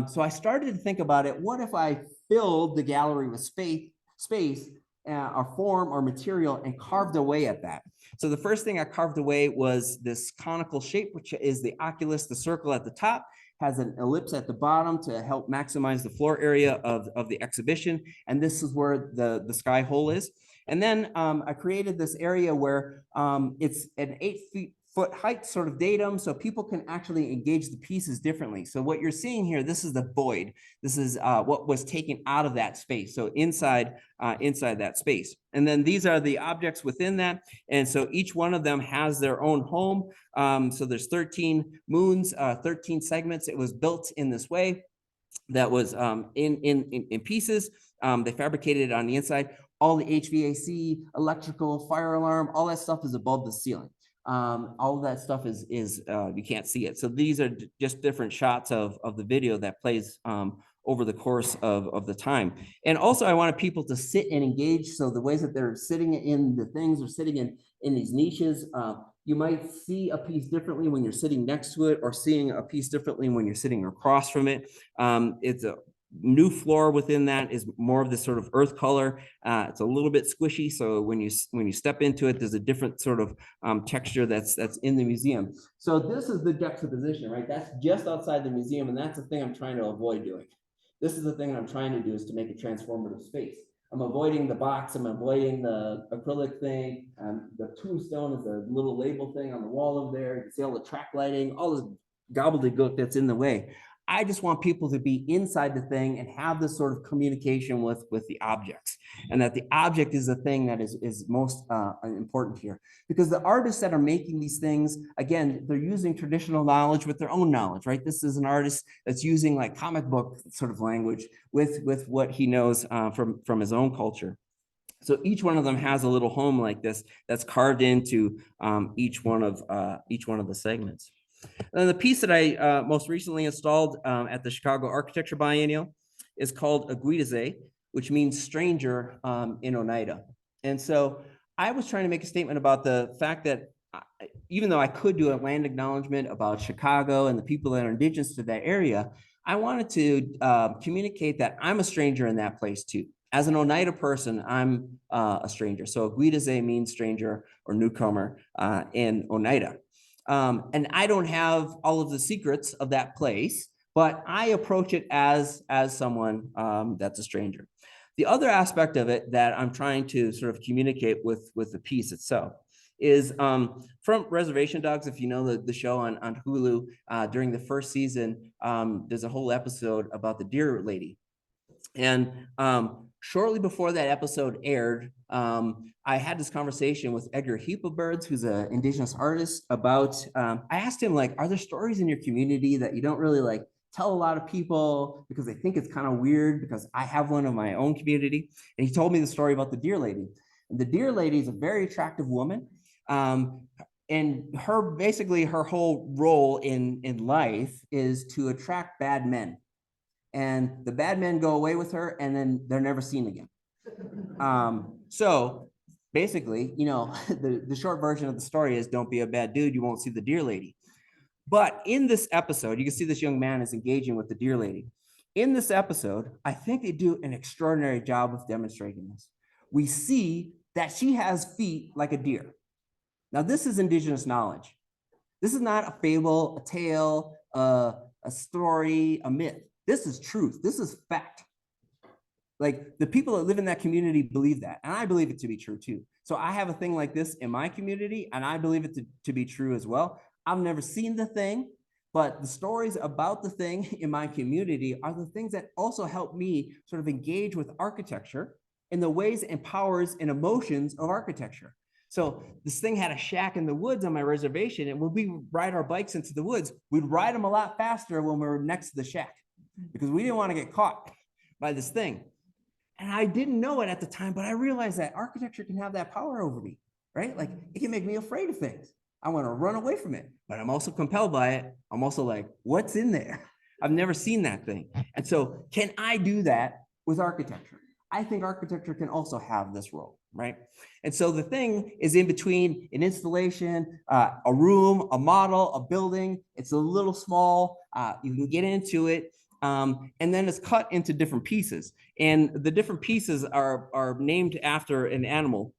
So I started to think about it. What if I filled the gallery with space or form or material and carved away at that? So the first thing I carved away was this conical shape, which is the oculus, the circle at the top, has an ellipse at the bottom to help maximize the floor area of the exhibition. And this is where the sky hole is. And then I created this area where it's an 8-foot height sort of datum, so people can actually engage the pieces differently. So what you're seeing here, this is the void. This is what was taken out of that space. So inside that space. And then these are the objects within that. And so each one of them has their own home. So there's 13 moons, 13 segments. It was built in this way that was in pieces. They fabricated it on the inside. All the HVAC, electrical, fire alarm, all that stuff is above the ceiling. All of that stuff is you can't see it. So these are just different shots of the video that plays over the course of the time. And also I wanted people to sit and engage. So the ways that they're sitting in the things or sitting in these niches, you might see a piece differently when you're sitting next to it, or seeing a piece differently when you're sitting across from it. new floor within that is more of this sort of earth color. It's a little bit squishy, so when you step into it, there's a different sort of texture that's in the museum. So this is the juxtaposition, right? That's just outside the museum, and that's the thing I'm trying to avoid doing. This is the thing I'm trying to do, is to make a transformative space. I'm avoiding the box, I'm avoiding the acrylic thing. The tombstone is a little label thing on the wall over there. You can see all the track lighting, all this gobbledygook that's in the way. I just want people to be inside the thing and have this sort of communication with the objects, and that the object is the thing that is most important here. Because the artists that are making these things, again, they're using traditional knowledge with their own knowledge, right? This is an artist that's using like comic book sort of language with what he knows from his own culture. So each one of them has a little home like this that's carved into each one of the segments. And then the piece that I most recently installed at the Chicago Architecture Biennial is called Aguidaze, which means stranger in Oneida. And so I was trying to make a statement about the fact that even though I could do a land acknowledgement about Chicago and the people that are indigenous to that area, I wanted to communicate that I'm a stranger in that place too. As an Oneida person, I'm a stranger. So Aguidaze means stranger or newcomer in Oneida. And I don't have all of the secrets of that place, but I approach it as someone that's a stranger. The other aspect of it that I'm trying to sort of communicate with the piece itself is from Reservation Dogs. If you know the show on Hulu, during the first season, there's a whole episode about the deer lady. And shortly before that episode aired, I had this conversation with Edgar Heapabirds, who's an indigenous artist, about, I asked him, like, are there stories in your community that you don't really like tell a lot of people because they think it's kind of weird, because I have one in my own community? And he told me the story about the deer lady. And the deer lady is a very attractive woman. And basically her whole role in life is to attract bad men. And the bad men go away with her, and then they're never seen again. So basically, you know, the short version of the story is, don't be a bad dude, you won't see the deer lady. But in this episode, you can see this young man is engaging with the deer lady. In this episode, I think they do an extraordinary job of demonstrating this. We see that she has feet like a deer. Now, this is indigenous knowledge. This is not a fable, a tale, a story, a myth. This is truth. This is fact. Like, the people that live in that community believe that, and I believe it to be true too. So I have a thing like this in my community, and I believe it to be true as well. I've never seen the thing, but the stories about the thing in my community are the things that also help me sort of engage with architecture in the ways and powers and emotions of architecture. So this thing had a shack in the woods on my reservation, and when we ride our bikes into the woods, we'd ride them a lot faster when we were next to the shack, because we didn't want to get caught by this thing. And I didn't know it at the time, but I realized that architecture can have that power over me, right? Like, it can make me afraid of things. I want to run away from it, but I'm also compelled by it. I'm also like, what's in there? I've never seen that thing. And so can I do that with architecture? I think architecture can also have this role, right? And so the thing is in between an installation, a room, a model, a building. It's a little small. You can get into it. And then it's cut into different pieces. And the different pieces are named after an animal.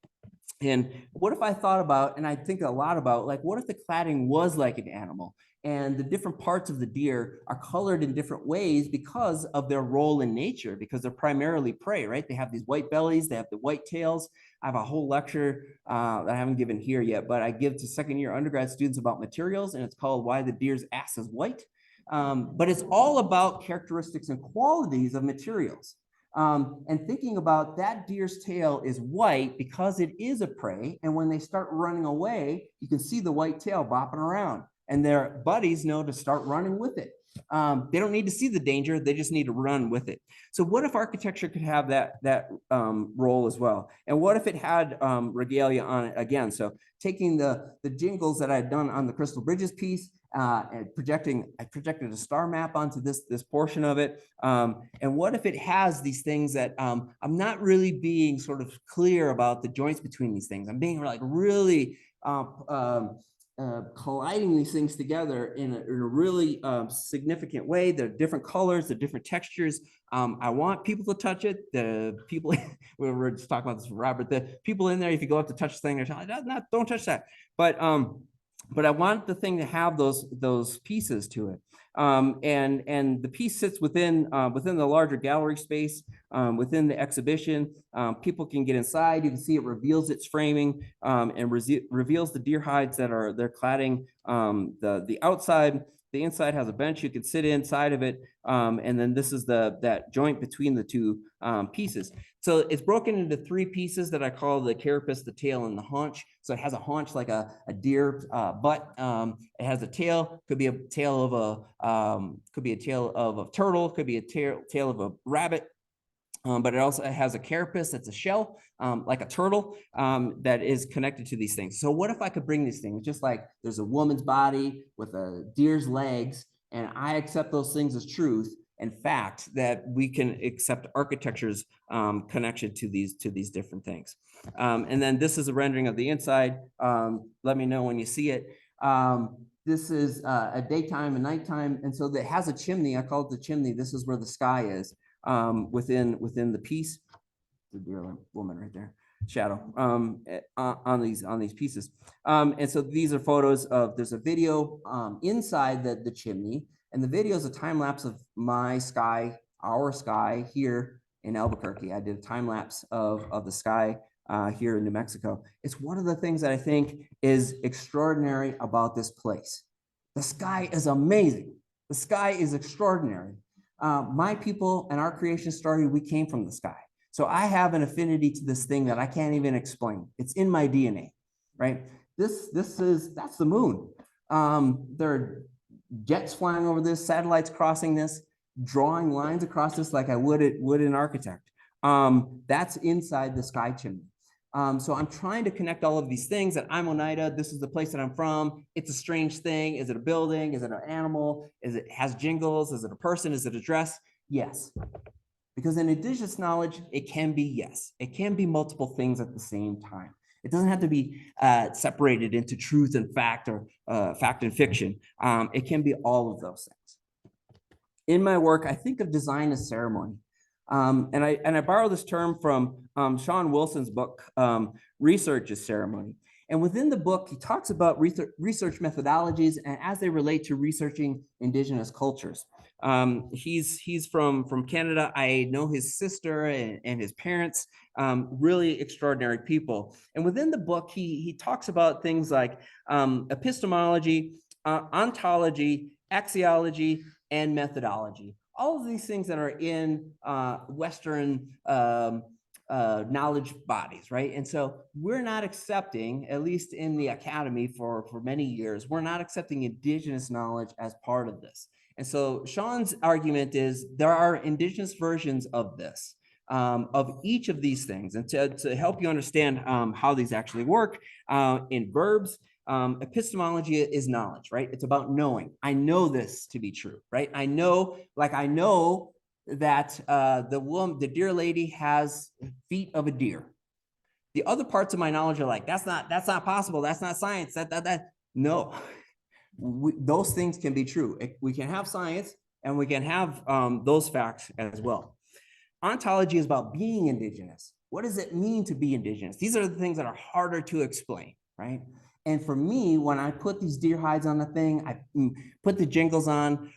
And what if I thought about, and I think a lot about, like, what if the cladding was like an animal, and the different parts of the deer are colored in different ways because of their role in nature, because they're primarily prey, right? They have these white bellies, they have the white tails. I have a whole lecture that I haven't given here yet, but I give to second-year undergrad students about materials, and it's called Why the Deer's Ass is White. But it's all about characteristics and qualities of materials. And thinking about that deer's tail is white because it is a prey. And when they start running away, you can see the white tail bopping around, and their buddies know to start running with it. They don't need to see the danger. They just need to run with it. So what if architecture could have that role as well? And what if it had regalia on it again? So taking the jingles that I'd done on the Crystal Bridges piece, and I projected a star map onto this portion of it. And what if it has these things that I'm not really being sort of clear about the joints between these things. I'm being like really colliding these things together in a really significant way. The different colors, the different textures. I want people to touch it. The people, we were just talking about this with Robert, the people in there, if you go up to touch the thing, they're telling you, don't touch that. But I want the thing to have those pieces to it. And the piece sits within the larger gallery space, within the exhibition. People can get inside. You can see it reveals its framing, and reveals the deer hides they're cladding the outside. The inside has a bench you can sit inside of it, and then this is that joint between the two pieces. So it's broken into 3 pieces that I call the carapace, the tail, and the haunch. So it has a haunch like a deer butt. It has a tail. Could be a tail of a turtle. Could be a tail of a rabbit. But it also has a carapace that's a shell, like a turtle, that is connected to these things. So what if I could bring these things, just like there's a woman's body with a deer's legs, and I accept those things as truth and fact, that we can accept architecture's connection to these different things. And then this is a rendering of the inside. Let me know when you see it. This is a daytime and nighttime, and so it has a chimney. I call it the chimney. This is where the sky is. Within the piece, the dear woman right there, shadow, on these pieces. And so these are photos of, there's a video inside the chimney, and the video is a time lapse of my sky, our sky here in Albuquerque. I did a time lapse of the sky here in New Mexico. It's one of the things that I think is extraordinary about this place. The sky is amazing. The sky is extraordinary. My people and our creation story, we came from the sky. So I have an affinity to this thing that I can't even explain. It's in my DNA, right? That's the moon. There are jets flying over this, satellites crossing this, drawing lines across this like I would an architect. That's inside the sky chimney. So I'm trying to connect all of these things, that I'm Oneida, this is the place that I'm from. It's a strange thing. Is it a building? Is it an animal? Has jingles? Is it a person? Is it a dress? Yes. Because in indigenous knowledge, it can be yes. It can be multiple things at the same time. It doesn't have to be separated into truth and fact, or fact and fiction. It can be all of those things. In my work, I think of design as ceremony. And I borrow this term from Sean Wilson's book, Research is Ceremony. And within the book, he talks about research methodologies and as they relate to researching indigenous cultures. He's from Canada. I know his sister and his parents, really extraordinary people. And within the book, he talks about things like epistemology, ontology, axiology, and methodology. All of these things that are in Western knowledge bodies, right? And so we're not accepting, at least in the academy for many years, we're not accepting indigenous knowledge as part of this. And so Sean's argument is there are indigenous versions of this, of each of these things. And to help you understand how these actually work in verbs, epistemology is knowledge, right? It's about knowing. I know this to be true, right? I know that the deer lady has feet of a deer. The other parts of my knowledge are like, that's not possible. That's not science. No, those things can be true. We can have science and we can have those facts as well. Ontology is about being indigenous. What does it mean to be indigenous? These are the things that are harder to explain, right? And for me, when I put these deer hides on the thing, I put the jingles on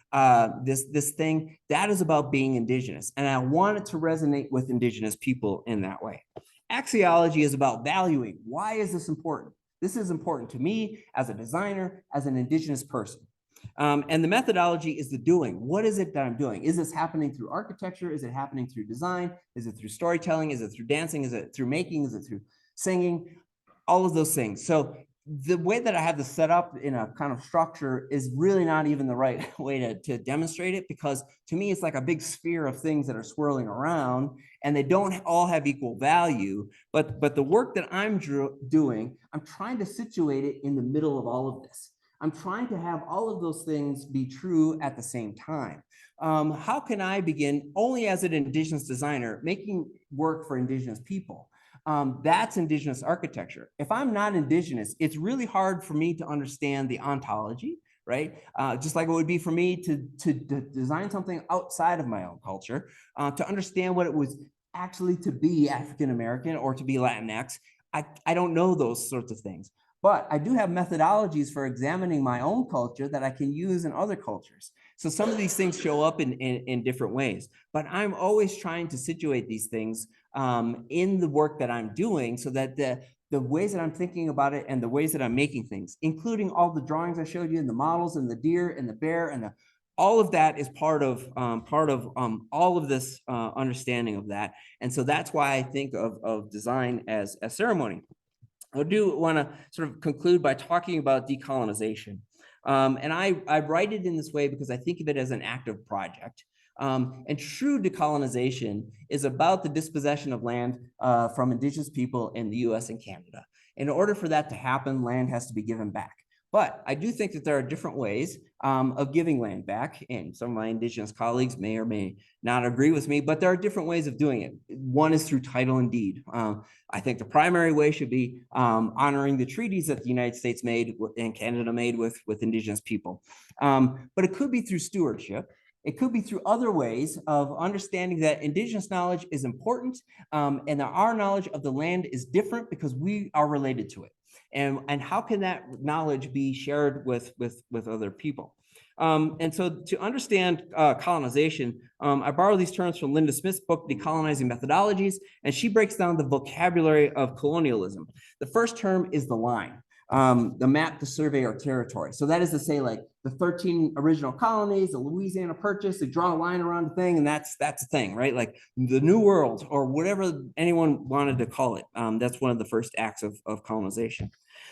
this thing, that is about being indigenous. And I want it to resonate with indigenous people in that way. Axiology is about valuing. Why is this important? This is important to me as a designer, as an indigenous person. And the methodology is the doing. What is it that I'm doing? Is this happening through architecture? Is it happening through design? Is it through storytelling? Is it through dancing? Is it through making? Is it through singing? All of those things. So the way that I have this set up in a kind of structure is really not even the right way to demonstrate it, because to me, it's like a big sphere of things that are swirling around and they don't all have equal value. But the work that I'm doing, I'm trying to situate it in the middle of all of this. I'm trying to have all of those things be true at the same time. How can I begin only as an indigenous designer making work for indigenous people? That's indigenous architecture. If I'm not indigenous, it's really hard for me to understand the ontology, right? Just like it would be for me to design something outside of my own culture, to understand what it was actually to be African-American or to be Latinx. I don't know those sorts of things, but I do have methodologies for examining my own culture that I can use in other cultures. So some of these things show up in different ways, but I'm always trying to situate these things in the work that I'm doing so that the ways that I'm thinking about it and the ways that I'm making things, including all the drawings I showed you and the models and the deer and the bear and all of that is part of all of this understanding of that. And so that's why I think of design as a ceremony. I do want to sort of conclude by talking about decolonization. And I write it in this way because I think of it as an active project. And true decolonization is about the dispossession of land from indigenous people in the US and Canada. In order for that to happen, land has to be given back. But I do think that there are different ways of giving land back, and some of my indigenous colleagues may or may not agree with me, but there are different ways of doing it. One is through title and deed. I think the primary way should be honoring the treaties that the United States made and Canada made with indigenous people. But it could be through stewardship. It could be through other ways of understanding that indigenous knowledge is important and that our knowledge of the land is different because we are related to it. And how can that knowledge be shared with other people? And so to understand colonization, I borrow these terms from Linda Smith's book, Decolonizing Methodologies, and she breaks down the vocabulary of colonialism. The first term is the line, the map to survey our territory. So that is to say, like the 13 original colonies, the Louisiana Purchase, they draw a line around the thing, and that's the thing, right? Like the New World or whatever anyone wanted to call it. That's one of the first acts of colonization.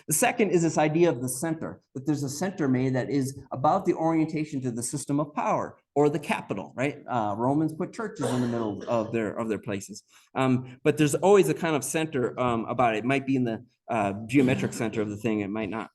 The second is this idea of the center, that there's a center made that is about the orientation to the system of power or the capital, right? Romans put churches in the middle of their places. But there's always a kind of center about it. It might be in the geometric center of the thing, it might not.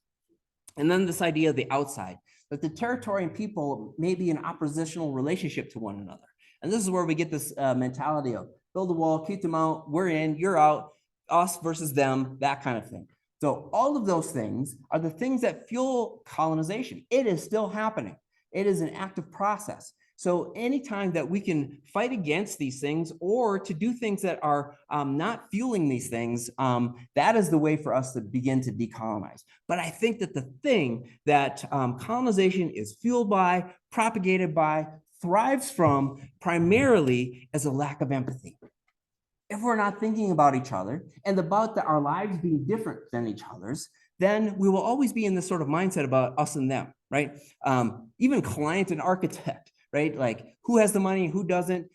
And then this idea of the outside, that the territory and people may be in oppositional relationship to one another. And this is where we get this mentality of build a wall, keep them out, we're in, you're out, us versus them, that kind of thing. So all of those things are the things that fuel colonization. It is still happening. It is an active process. So anytime that we can fight against these things or to do things that are not fueling these things, that is the way for us to begin to decolonize. But I think that the thing that colonization is fueled by, propagated by, thrives from primarily as a lack of empathy. If we're not thinking about each other and about our lives being different than each other's, then we will always be in this sort of mindset about us and them, right? Even client and architect, right? Like who has the money, who doesn't,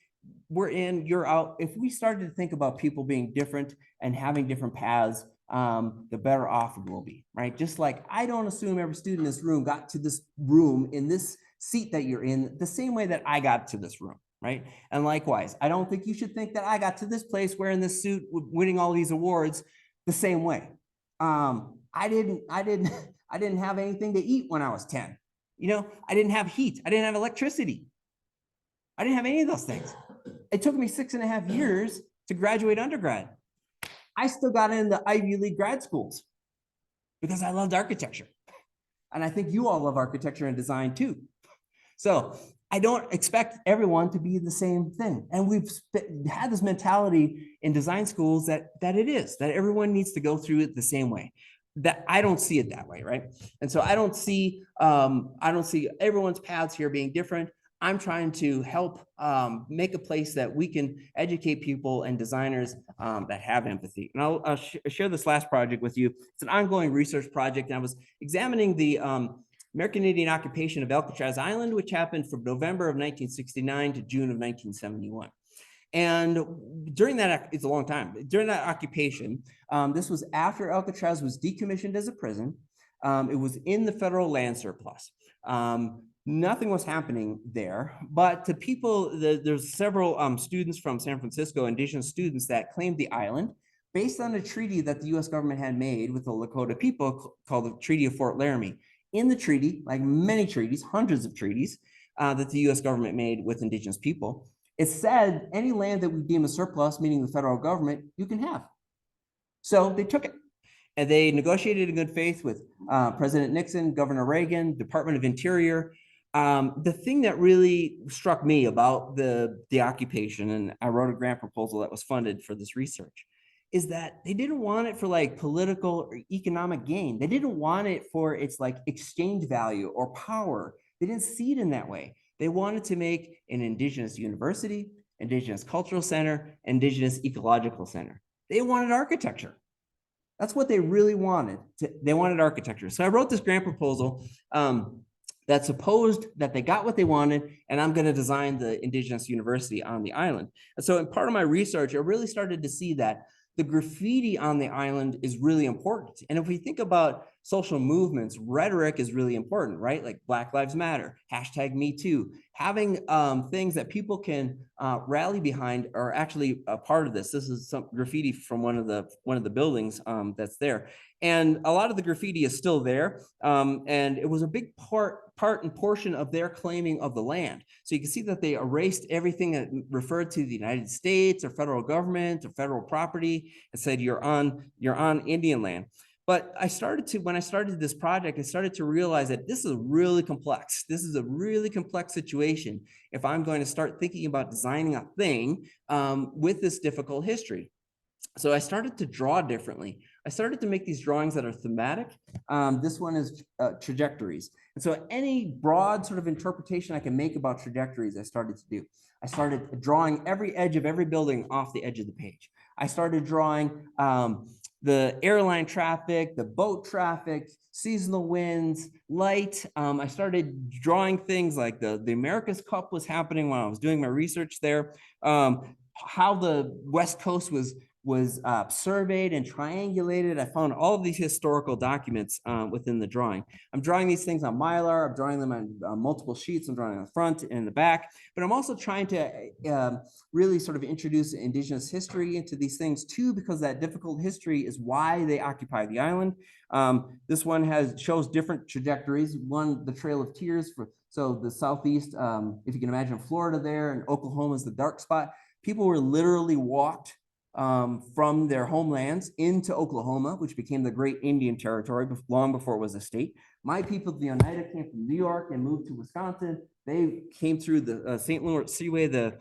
we're in, you're out. If we started to think about people being different and having different paths, the better off we will be, right? Just like I don't assume every student in this room got to this room in this seat that you're in the same way that I got to this room. Right. And likewise, I don't think you should think that I got to this place wearing this suit, winning all these awards the same way. I didn't have anything to eat when I was 10. You know, I didn't have heat. I didn't have electricity. I didn't have any of those things. It took me 6.5 years to graduate undergrad. I still got into Ivy League grad schools because I loved architecture. And I think you all love architecture and design too. So I don't expect everyone to be the same thing. And we've had this mentality in design schools that everyone needs to go through it the same way. That I don't see it that way, right? And so I don't see everyone's paths here being different. I'm trying to help make a place that we can educate people and designers that have empathy. And I'll share this last project with you. It's an ongoing research project. And I was examining the American Indian occupation of Alcatraz Island, which happened from November of 1969 to June of 1971. And during that, it's a long time, during that occupation, this was after Alcatraz was decommissioned as a prison. It was in the federal land surplus. Nothing was happening there, but to people, there's several students from San Francisco, indigenous students that claimed the island based on a treaty that the US government had made with the Lakota people called the Treaty of Fort Laramie. In the treaty, like many treaties, hundreds of treaties that the US government made with indigenous people, it said any land that we deem a surplus, meaning the federal government, you can have. So they took it. And they negotiated in good faith with President Nixon, Governor Reagan, Department of Interior. The thing that really struck me about the occupation, and I wrote a grant proposal that was funded for this research, is that they didn't want it for like political or economic gain. They didn't want it for its like exchange value or power. They didn't see it in that way. They wanted to make an Indigenous university, Indigenous cultural center, Indigenous ecological center. They wanted architecture. That's what they really wanted. They wanted architecture. So I wrote this grant proposal that supposed that they got what they wanted, and I'm going to design the Indigenous university on the island. And so in part of my research, I really started to see that the graffiti on the island is really important. And if we think about social movements, rhetoric is really important, right? Like Black Lives Matter, hashtag Me Too. Having things that people can rally behind are actually a part of this. This is some graffiti from one of the buildings that's there. And a lot of the graffiti is still there. And it was a big part and portion of their claiming of the land. So you can see that they erased everything that referred to the United States or federal government or federal property and said, you're on Indian land. But when I started this project, I started to realize that this is really complex. This is a really complex situation if I'm going to start thinking about designing a thing with this difficult history. So I started to draw differently. I started to make these drawings that are thematic. This one is trajectories. And so any broad sort of interpretation I can make about trajectories, I started to do. I started drawing every edge of every building off the edge of the page. I started drawing the airline traffic, the boat traffic, seasonal winds, light. I started drawing things like the America's Cup was happening when I was doing my research there. How the West Coast was surveyed and triangulated. I found all of these historical documents within the drawing. I'm drawing these things on Mylar. I'm drawing them on multiple sheets. I'm drawing on the front and the back, but I'm also trying to really sort of introduce Indigenous history into these things too, because that difficult history is why they occupy the island. This one shows different trajectories. One, the Trail of Tears, so the southeast, if you can imagine Florida there, and Oklahoma is the dark spot. People were literally walked from their homelands into Oklahoma, which became the Great Indian Territory long before it was a state. My people, the Oneida, came from New York and moved to Wisconsin. They came through the St. Lawrence Seaway, the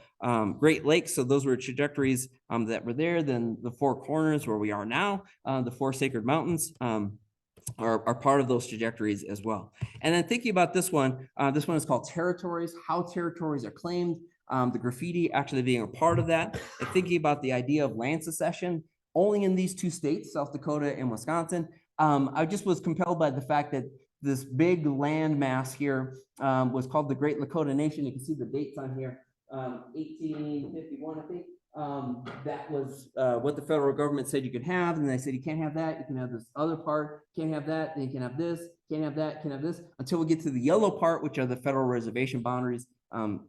Great Lakes. So those were trajectories that were there. Then the Four Corners, where we are now, the Four Sacred Mountains, are part of those trajectories as well. And then thinking about this one is called Territories, how territories are claimed. The graffiti actually being a part of that, and thinking about the idea of land secession only in these two states, South Dakota and Wisconsin. I just was compelled by the fact that this big land mass here was called the Great Lakota Nation. You can see the dates on here, 1851, I think. That was what the federal government said you could have, and they said you can't have that, you can have this other part, can't have that, then you can have this, can't have that, can't have this, until we get to the yellow part, which are the federal reservation boundaries.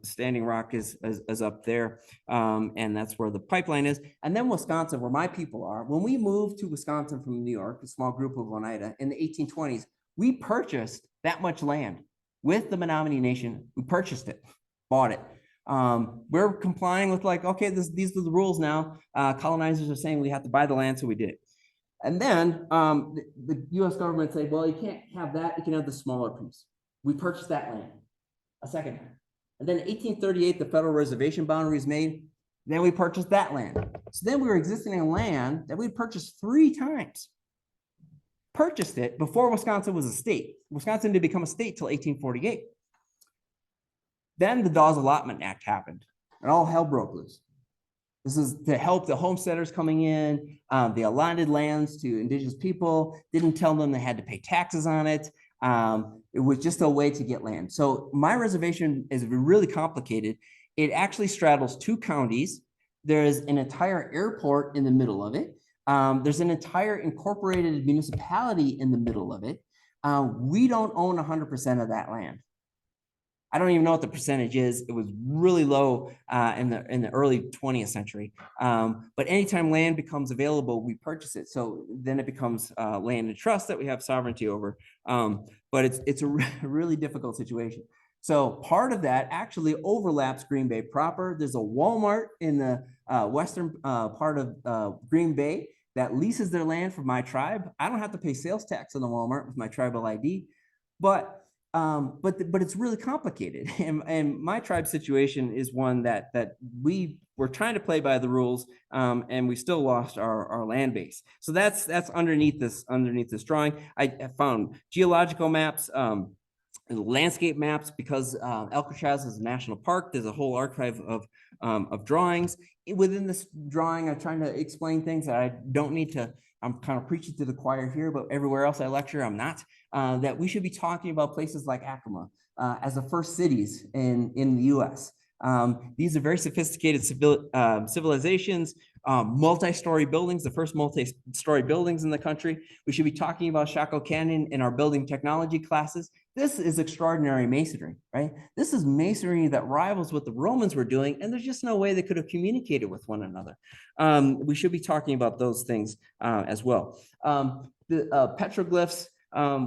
Standing Rock is up there, and that's where the pipeline is. And then Wisconsin, where my people are. When we moved to Wisconsin from New York, a small group of Oneida, in the 1820s, we purchased that much land with the Menominee Nation. We purchased it, bought it. We're complying with like, okay, these are the rules now. Colonizers are saying we have to buy the land, so we did it. And then the US government said, well, you can't have that, you can have the smaller piece. We purchased that land a second time. And then in 1838, the federal reservation boundary is made. Then we purchased that land. So then we were existing in land that we purchased 3 times. Purchased it before Wisconsin was a state. Wisconsin didn't become a state till 1848. Then the Dawes Allotment Act happened, and all hell broke loose. This is to help the homesteaders coming in. They allotted lands to Indigenous people, didn't tell them they had to pay taxes on it. It was just a way to get land. So my reservation is really complicated. It actually straddles 2 counties. There's an entire airport in the middle of it. There's an entire incorporated municipality in the middle of it. We don't own 100% of that land. I don't even know what the percentage is. It was really low in the early 20th century. But anytime land becomes available, we purchase it. So then it becomes land and trust that we have sovereignty over. But it's a really difficult situation. So part of that actually overlaps Green Bay proper. There's a Walmart in the western part of Green Bay that leases their land from my tribe. I don't have to pay sales tax on the Walmart with my tribal ID, but it's really complicated. And my tribe situation is one that we were trying to play by the rules, and we still lost our land base. So that's underneath this drawing. I found geological maps, landscape maps, because Alcatraz is a national park. There's a whole archive of drawings. Within this drawing, I'm trying to explain things that I don't need to. I'm kind of preaching to the choir here, but everywhere else I lecture, I'm not. That we should be talking about places like Acoma as the first cities in the U.S. These are very sophisticated civilizations, multi-story buildings, the first multi-story buildings in the country. We should be talking about Chaco Canyon in our building technology classes. This is extraordinary masonry, right? This is masonry that rivals what the Romans were doing, and there's just no way they could have communicated with one another. We should be talking about those things as well. The petroglyphs,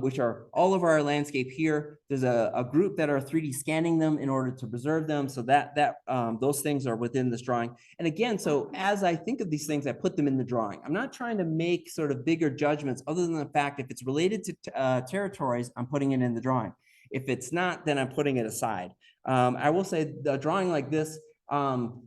which are all over our landscape here. There's a group that are 3D scanning them in order to preserve them. So those things are within this drawing. And again, so as I think of these things, I put them in the drawing. I'm not trying to make sort of bigger judgments other than the fact if it's related to territories, I'm putting it in the drawing. If it's not, then I'm putting it aside. I will say the drawing like this,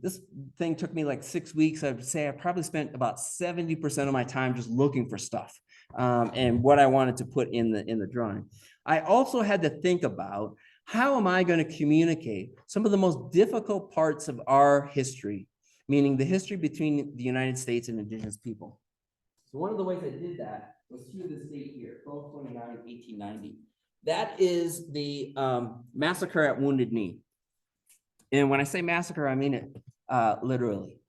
this thing took me like 6 weeks. I'd say I probably spent about 70% of my time just looking for stuff. And what I wanted to put in the drawing. I also had to think about how am I going to communicate some of the most difficult parts of our history, meaning the history between the United States and indigenous people. So one of the ways I did that was through this date here, 12/29/1890. That is the massacre at Wounded Knee. And when I say massacre, I mean it literally.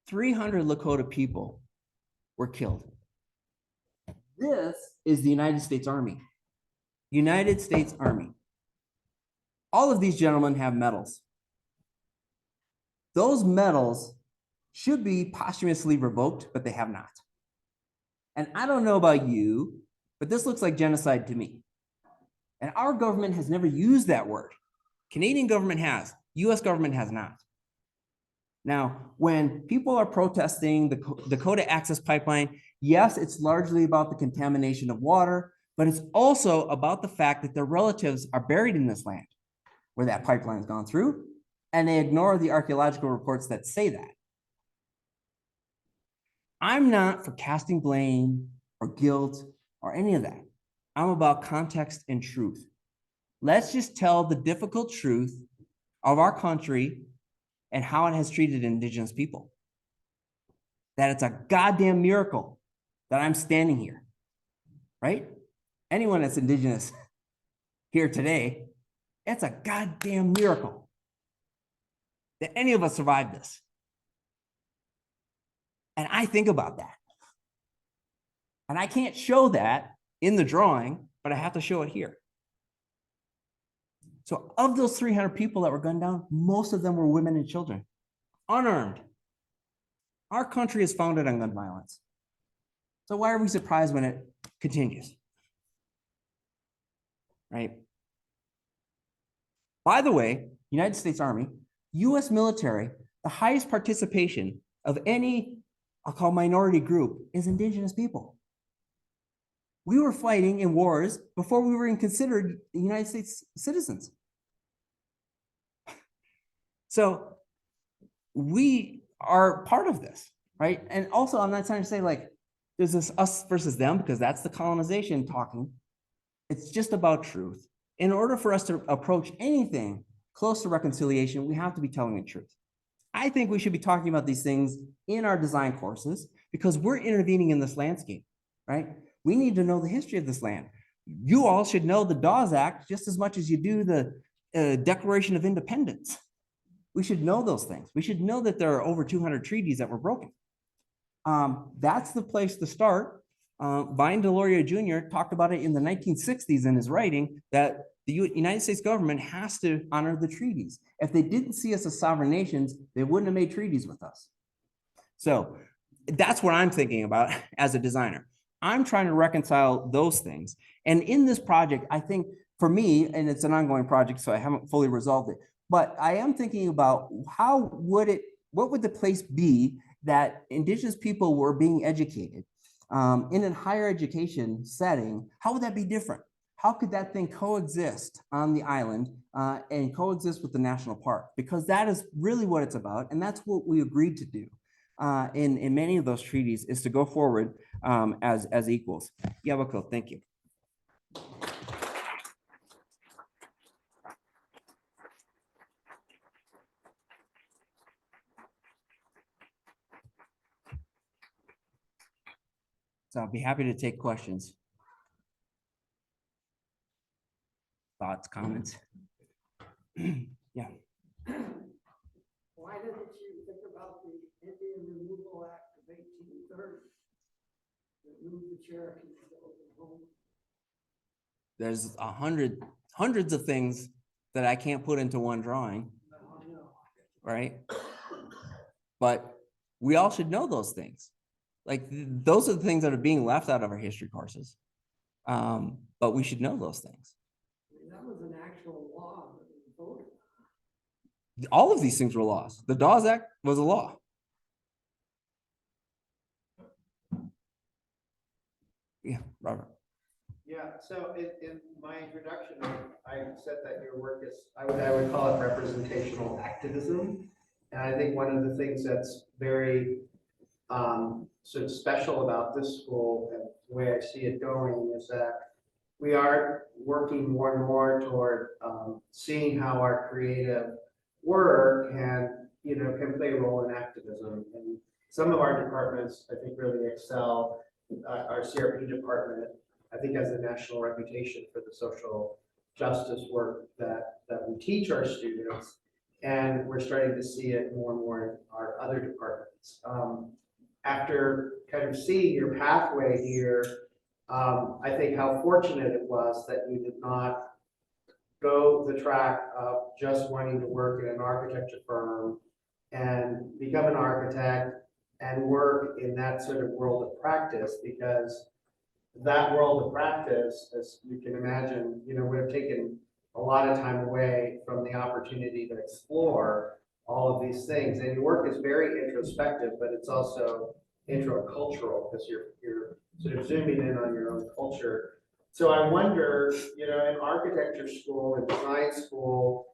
300 Lakota people were killed. This is the United States Army. United States Army. All of these gentlemen have medals. Those medals should be posthumously revoked, but they have not. And I don't know about you, but this looks like genocide to me. And our government has never used that word. Canadian government has, US government has not. Now, when people are protesting the Dakota Access Pipeline, yes, it's largely about the contamination of water, but it's also about the fact that their relatives are buried in this land where that pipeline has gone through, and they ignore the archaeological reports that say that. I'm not for casting blame or guilt or any of that. I'm about context and truth. Let's just tell the difficult truth of our country and how it has treated indigenous people. That it's a goddamn miracle that I'm standing here, right? Anyone that's indigenous here today, it's a goddamn miracle that any of us survived this. And I think about that. And I can't show that in the drawing, but I have to show it here. So of those 300 people that were gunned down, most of them were women and children, unarmed. Our country is founded on gun violence. So why are we surprised when it continues? Right? By the way, United States Army, US military, the highest participation of any, I'll call minority group, is indigenous people. We were fighting in wars before we were even considered United States citizens. So we are part of this, right? And also, I'm not trying to say like, there's this us versus them, because that's the colonization talking. It's just about truth. In order for us to approach anything close to reconciliation, we have to be telling the truth. I think we should be talking about these things in our design courses because we're intervening in this landscape, right? We need to know the history of this land. You all should know the Dawes Act just as much as you do the Declaration of Independence. We should know those things. We should know that there are over 200 treaties that were broken. That's the place to start. Vine Deloria Jr. talked about it in the 1960s in his writing that the United States government has to honor the treaties. If they didn't see us as sovereign nations, they wouldn't have made treaties with us. So that's what I'm thinking about as a designer. I'm trying to reconcile those things. And in this project, I think for me, and it's an ongoing project, so I haven't fully resolved it, but I am thinking about what would the place be that Indigenous people were being educated in a higher education setting, how would that be different? How could that thing coexist on the island and coexist with the national park? Because that is really what it's about, and that's what we agreed to do in many of those treaties, is to go forward as equals. Yabako, thank you. So I'll be happy to take questions. Thoughts, comments? Yeah. Why didn't you think about the Indian Removal Act of 1830 that moved the Cherokees to Oklahoma? There's hundreds of things that I can't put into one drawing, right? But we all should know those things. Like those are the things that are being left out of our history courses. But we should know those things. I mean, that was an actual law that was voted. All of these things were laws. The Dawes Act was a law. Yeah, Robert. Yeah, so in my introduction, I said that your work is, I would call it representational activism. And I think one of the things that's very sort of special about this school and the way I see it going is that we are working more and more toward seeing how our creative work can play a role in activism. And some of our departments, I think, really excel. Our CRP department, I think, has a national reputation for the social justice work that we teach our students. And we're starting to see it more and more in our other departments. After kind of seeing your pathway here, I think how fortunate it was that you did not go the track of just wanting to work in an architecture firm and become an architect and work in that sort of world of practice, because that world of practice, as you can imagine, would have taken a lot of time away from the opportunity to explore all of these things. And your work is very introspective, but it's also intracultural because you're sort of zooming in on your own culture. So I wonder, in architecture school and design school,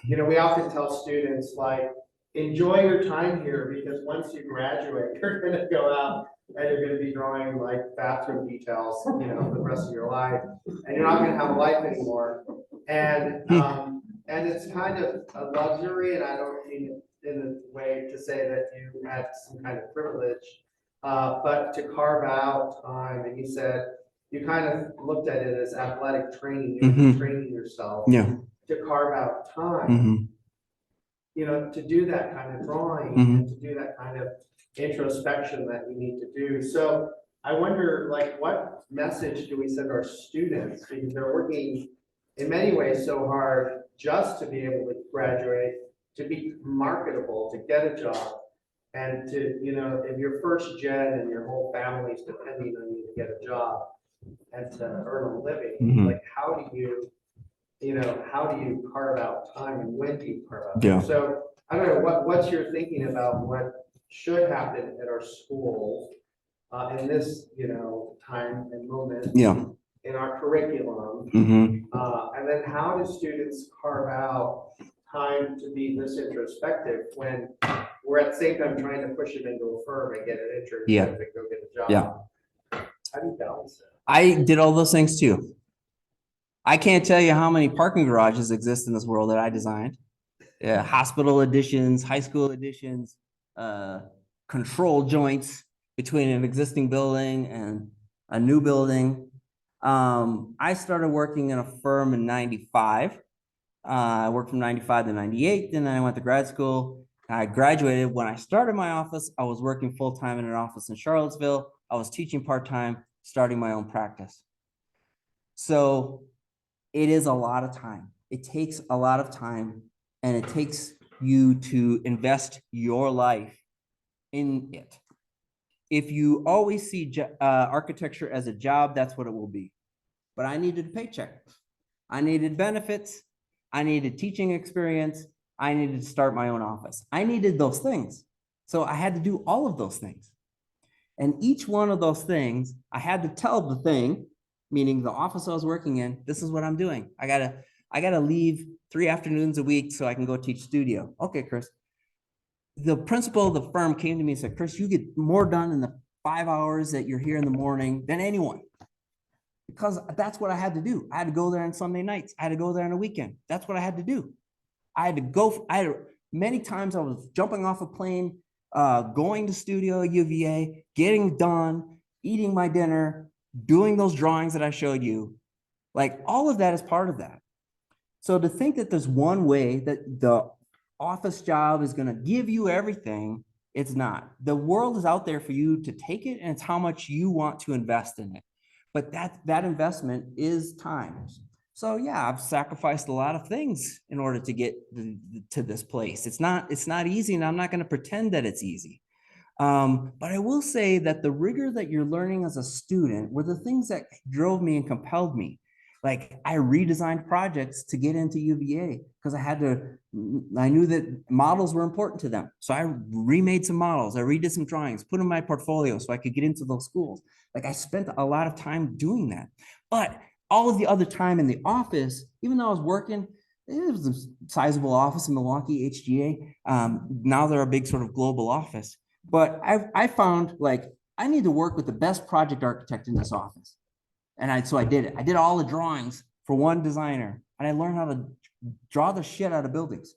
we often tell students, like, enjoy your time here, because once you graduate, you're going to go out and you're going to be drawing like bathroom details, for the rest of your life, and you're not going to have a life anymore. And it's kind of a luxury, and I don't mean it in a way to say that you had some kind of privilege, but to carve out time. And you said you kind of looked at it as athletic training, training yourself to carve out time. To do that kind of drawing and to do that kind of introspection that we need to do. So I wonder, like, what message do we send our students, because they're working in many ways so hard just to be able to graduate, to be marketable, to get a job, and to, if you're first gen and your whole family's depending on you to get a job and to earn a living, like, how do you carve out time, and when do you carve out time? So I don't know, what's your thinking about what should happen at our schools in this, time and moment in our curriculum? And then how do students carve out time to be this introspective when we're at the same time trying to push them into a firm and get an internship and go get a job? How do you balance it? I did all those things too. I can't tell you how many parking garages exist in this world that I designed. Hospital additions, high school additions, control joints between an existing building and a new building. I started working in a firm in 95. I worked from 95 to 98, then I went to grad school. I graduated. When I started my office, I was working full-time in an office in Charlottesville. I was teaching part-time, starting my own practice. So it is a lot of time. It takes a lot of time, and it takes you to invest your life in it. If you always see architecture as a job, that's what it will be. But I needed a paycheck. I needed benefits. I needed teaching experience. I needed to start my own office. I needed those things. So I had to do all of those things. And each one of those things, I had to tell the thing, meaning the office I was working in, this is what I'm doing. I gotta leave 3 afternoons a week so I can go teach studio. Okay, Chris. The principal of the firm came to me and said, Chris, you get more done in the 5 hours that you're here in the morning than anyone. Because that's what I had to do. I had to go there on Sunday nights. I had to go there on a weekend. That's what I had to do. I had to go, many times I was jumping off a plane, going to studio UVA, getting done, eating my dinner, doing those drawings that I showed you. Like all of that is part of that. So to think that there's one way that the office job is going to give you everything, it's not. The world is out there for you to take it, and it's how much you want to invest in it. But that investment is time. So yeah, I've sacrificed a lot of things in order to get to this place. It's not easy, and I'm not going to pretend that it's easy. But I will say that the rigor that you're learning as a student were the things that drove me and compelled me. Like I redesigned projects to get into UVA because I knew that models were important to them. So I remade some models, I redid some drawings, put in my portfolio so I could get into those schools. Like I spent a lot of time doing that. But all of the other time in the office, even though I was working, it was a sizable office in Milwaukee, HGA. Now they're a big sort of global office. But I found like I need to work with the best project architect in this office. And so I did it. I did all the drawings for one designer, and I learned how to draw the shit out of buildings,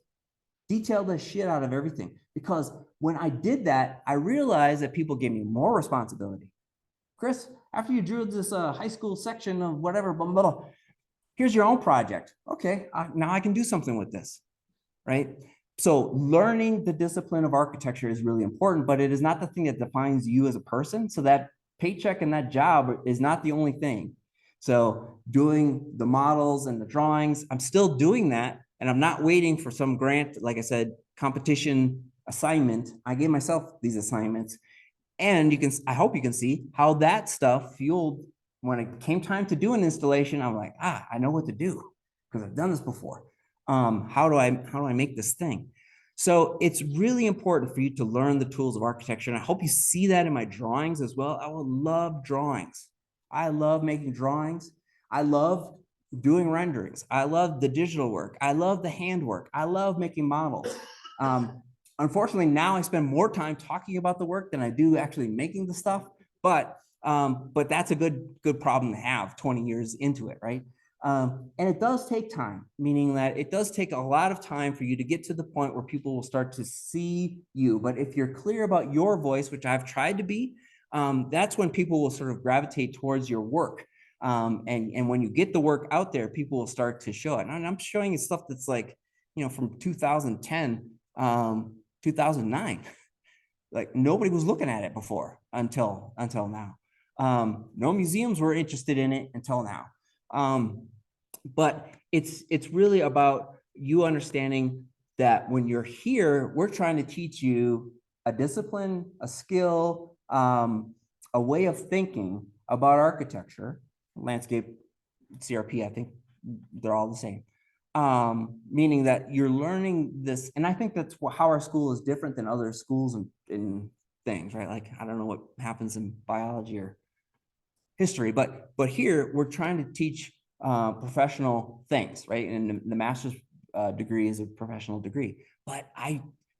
detail the shit out of everything. Because when I did that, I realized that people gave me more responsibility. Chris, after you drew this high school section of whatever, blah, blah, blah, here's your own project. Okay, now I can do something with this, right? So learning the discipline of architecture is really important, but it is not the thing that defines you as a person. So that paycheck and that job is not the only thing. So doing the models and the drawings, I'm still doing that. And I'm not waiting for some grant, like I said, competition assignment. I gave myself these assignments. And I hope you can see how that stuff fueled when it came time to do an installation. I'm like, I know what to do because I've done this before. How do I make this thing? So it's really important for you to learn the tools of architecture. And I hope you see that in my drawings as well. I will love drawings. I love making drawings. I love doing renderings. I love the digital work. I love the handwork. I love making models. Unfortunately, now I spend more time talking about the work than I do actually making the stuff. But that's a good problem to have 20 years into it, right? And it does take time, meaning that it does take a lot of time for you to get to the point where people will start to see you. But if you're clear about your voice, which I've tried to be, that's when people will sort of gravitate towards your work. And when you get the work out there, people will start to show it. And I'm showing you stuff that's like, from 2010, 2009. Like nobody was looking at it before until now. No museums were interested in it until now. But it's really about you understanding that when you're here, we're trying to teach you a discipline, a skill, a way of thinking about architecture, landscape, CRP, I think they're all the same. Meaning that you're learning this, and I think that's how our school is different than other schools in things, right? Like, I don't know what happens in biology or history, but here we're trying to teach professional things, right? And the master's degree is a professional degree. But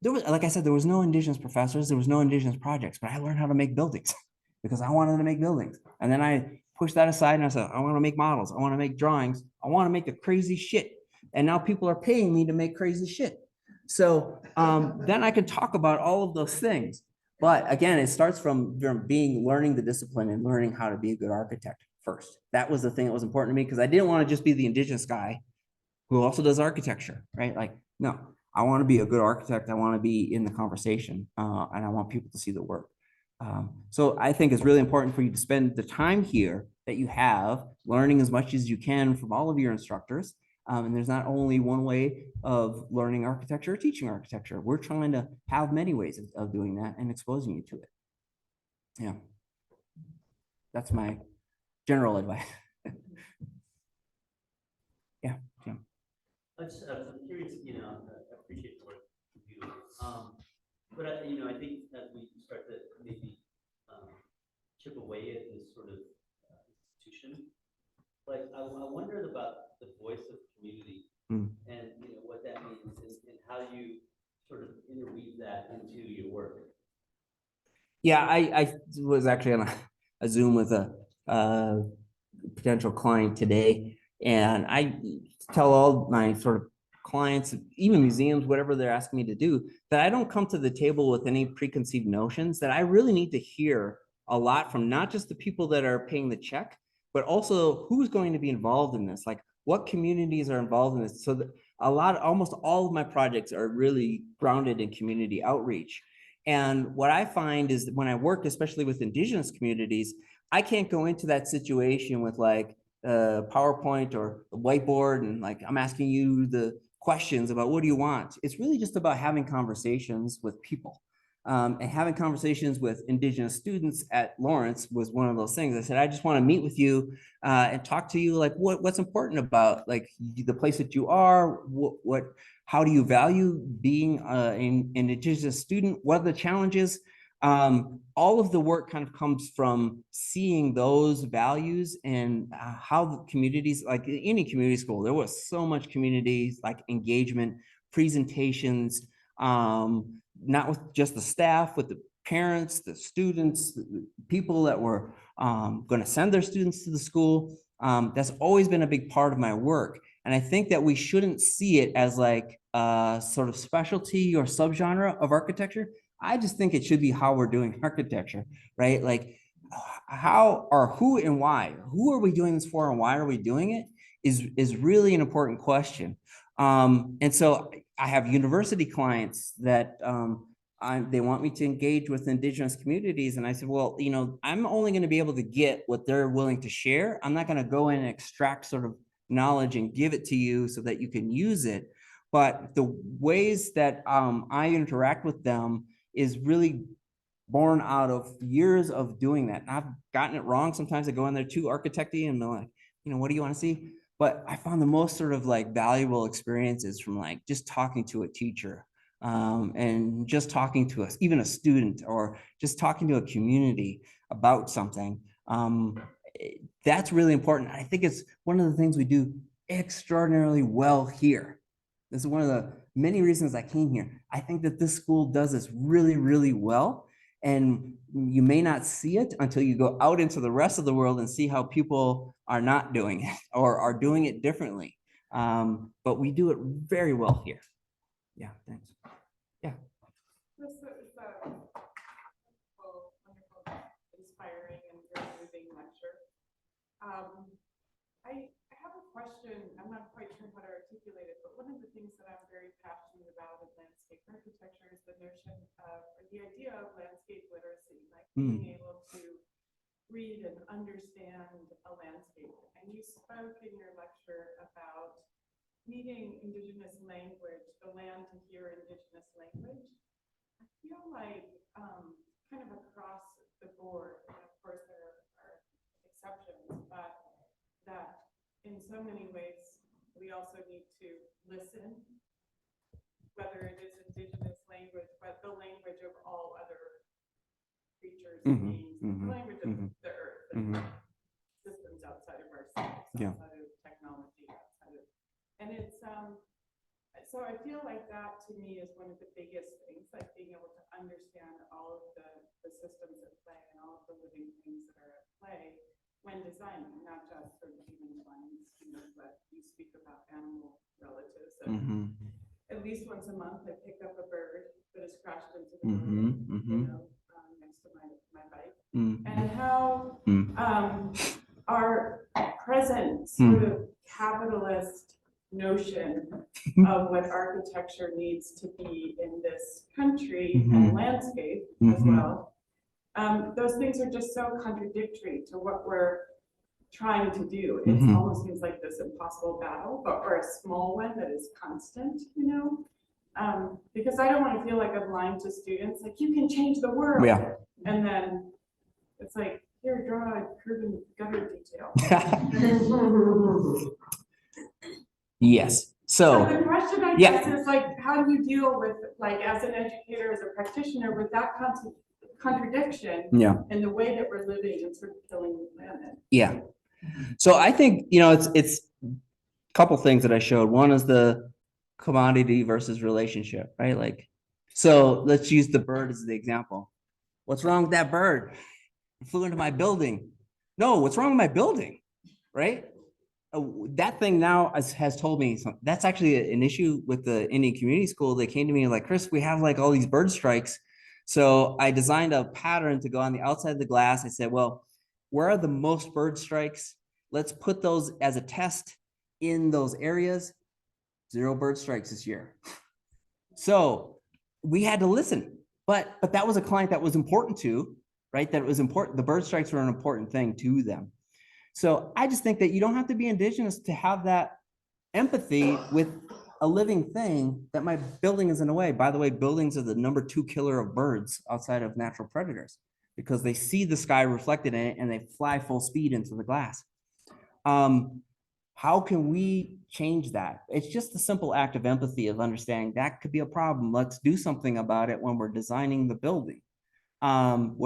there was, like I said, there was no indigenous professors, there was no indigenous projects, but I learned how to make buildings because I wanted to make buildings. And then I pushed that aside and I said, I want to make models, I want to make drawings, I want to make the crazy shit. And now people are paying me to make crazy shit. So then I can talk about all of those things. But again, it starts from learning the discipline and learning how to be a good architect first. That was the thing that was important to me because I didn't want to just be the indigenous guy who also does architecture, right? Like, no, I want to be a good architect. I want to be in the conversation and I want people to see the work. So I think it's really important for you to spend the time here that you have learning as much as you can from all of your instructors. And there's not only one way of learning architecture or teaching architecture. We're trying to have many ways of doing that and exposing you to it. Yeah. That's my general advice. Yeah, Jim. I'm curious, I appreciate the work you do. But I think as we start to maybe chip away at this sort of institution, like I wondered about the voice of community and what that means and how you sort of interweave that into your work. Yeah, I was actually on a Zoom with a potential client today, and I tell all my sort of clients, even museums, whatever they're asking me to do, that I don't come to the table with any preconceived notions, that I really need to hear a lot from not just the people that are paying the check, but also who's going to be involved in this, like what communities are involved in this. So that almost all of my projects are really grounded in community outreach. And what I find is that when I work, especially with Indigenous communities, I can't go into that situation with like PowerPoint or a whiteboard and like, I'm asking you the questions about what do you want? It's really just about having conversations with people. And having conversations with Indigenous students at Lawrence was one of those things. I said, I just want to meet with you and talk to you like what's important about like the place that you are, how do you value being an Indigenous student? What are the challenges? All of the work kind of comes from seeing those values and how the communities, like any community school, there was so much community like engagement, presentations, not with just the staff, with the parents, the students, the people that were going to send their students to the school. That's always been a big part of my work. And I think that we shouldn't see it as like a sort of specialty or subgenre of architecture. I just think it should be how we're doing architecture, right? Like how or who and why, who are we doing this for and why are we doing it is really an important question. And so I have university clients that they want me to engage with Indigenous communities. And I said, well, I'm only going to be able to get what they're willing to share. I'm not going to go in and extract sort of knowledge and give it to you so that you can use it. But the ways that I interact with them is really born out of years of doing that. And I've gotten it wrong. Sometimes I go in there too architecty and they're like, what do you want to see? But I found the most sort of like valuable experiences from like just talking to a teacher and just talking to us, even a student, or just talking to a community about something. That's really important. I think it's one of the things we do extraordinarily well here. This is one of the many reasons I came here. I think that this school does this really, really well. And you may not see it until you go out into the rest of the world and see how people are not doing it or are doing it differently. But we do it very well here. Yeah, thanks. Yeah. This is a wonderful, inspiring, and very moving lecture. I have a question. I'm not quite sure how to articulate it, but one of the things that I'm very passionate about in landscape architecture is the notion of, or the idea of landscape literacy, like being able to read and understand a landscape. And you spoke in your lecture about needing Indigenous language, the land to hear Indigenous language. I feel like kind of across the board, and of course there are exceptions, but that in so many ways we also need to listen, whether it is Indigenous language, but the language of all other creatures and beings, the language of the earth and systems outside of ourselves, outside of technology, outside of, and it's so I feel like that to me is one of the biggest things, like being able to understand all of the systems at play and all of the living things that are at play when designing, not just for human designs, but you speak about animal relatives. And at least once a month, I pick up a bird that has crashed into the road, next to my bike, and how our present sort of capitalist notion of what architecture needs to be in this country and landscape as well. Those things are just so contradictory to what we're trying to do. It almost seems like this impossible battle, but or a small one that is constant, because I don't want to feel like I'm lying to students, like you can change the world. Yeah. And then it's like, here, draw a curb and gutter detail. Yes. So So, the question, I yeah. guess, is like, how do you deal with, like, as an educator, as a practitioner, with that contradiction yeah, in the way that we're living and sort of killing the planet? yeah. So I think, you know, it's a couple things that I showed. One is the commodity versus relationship, right? Like, so let's use the bird as the example. What's wrong with that bird? It flew into my building. No, what's wrong with my building? Right? That thing now has told me something. That's actually an issue with the Indian Community School. They came to me like, Chris, we have like all these bird strikes. So I designed a pattern to go on the outside of the glass. I said, well, where are the most bird strikes? Let's put those as a test in those areas. 0 bird strikes this year. So we had to listen, but that was a client that was important to, right? That was important. The bird strikes were an important thing to them. So I just think that you don't have to be indigenous to have that empathy with a living thing that my building is in a way. By the way, buildings are the #2 killer of birds outside of natural predators because they see the sky reflected in it and they fly full speed into the glass. How can we change that? It's just a simple act of empathy of understanding that could be a problem. Let's do something about it when we're designing the building. And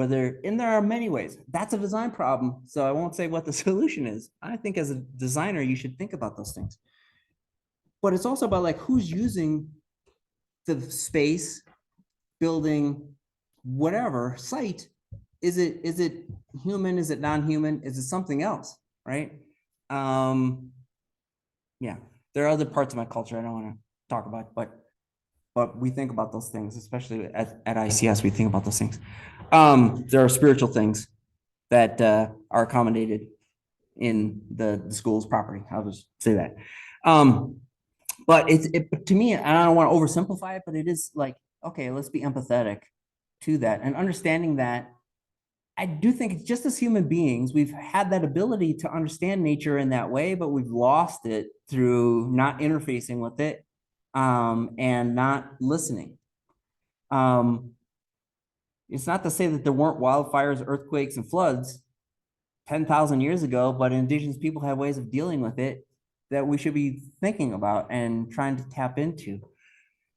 there are many ways. That's a design problem, so I won't say what the solution is. I think as a designer, you should think about those things. But it's also about like who's using the space, building, whatever site. Is it human? Is it non-human? Is it something else? Right? Yeah, there are other parts of my culture I don't want to talk about, but we think about those things, especially at ICS, we think about those things. There are spiritual things that are accommodated in the school's property. I'll just say that. But to me, and I don't want to oversimplify it, but it is like, okay, let's be empathetic to that and understanding that I do think just as human beings, we've had that ability to understand nature in that way, but we've lost it through not interfacing with it and not listening. It's not to say that there weren't wildfires, earthquakes, and floods 10,000 years ago, but indigenous people have ways of dealing with it that we should be thinking about and trying to tap into.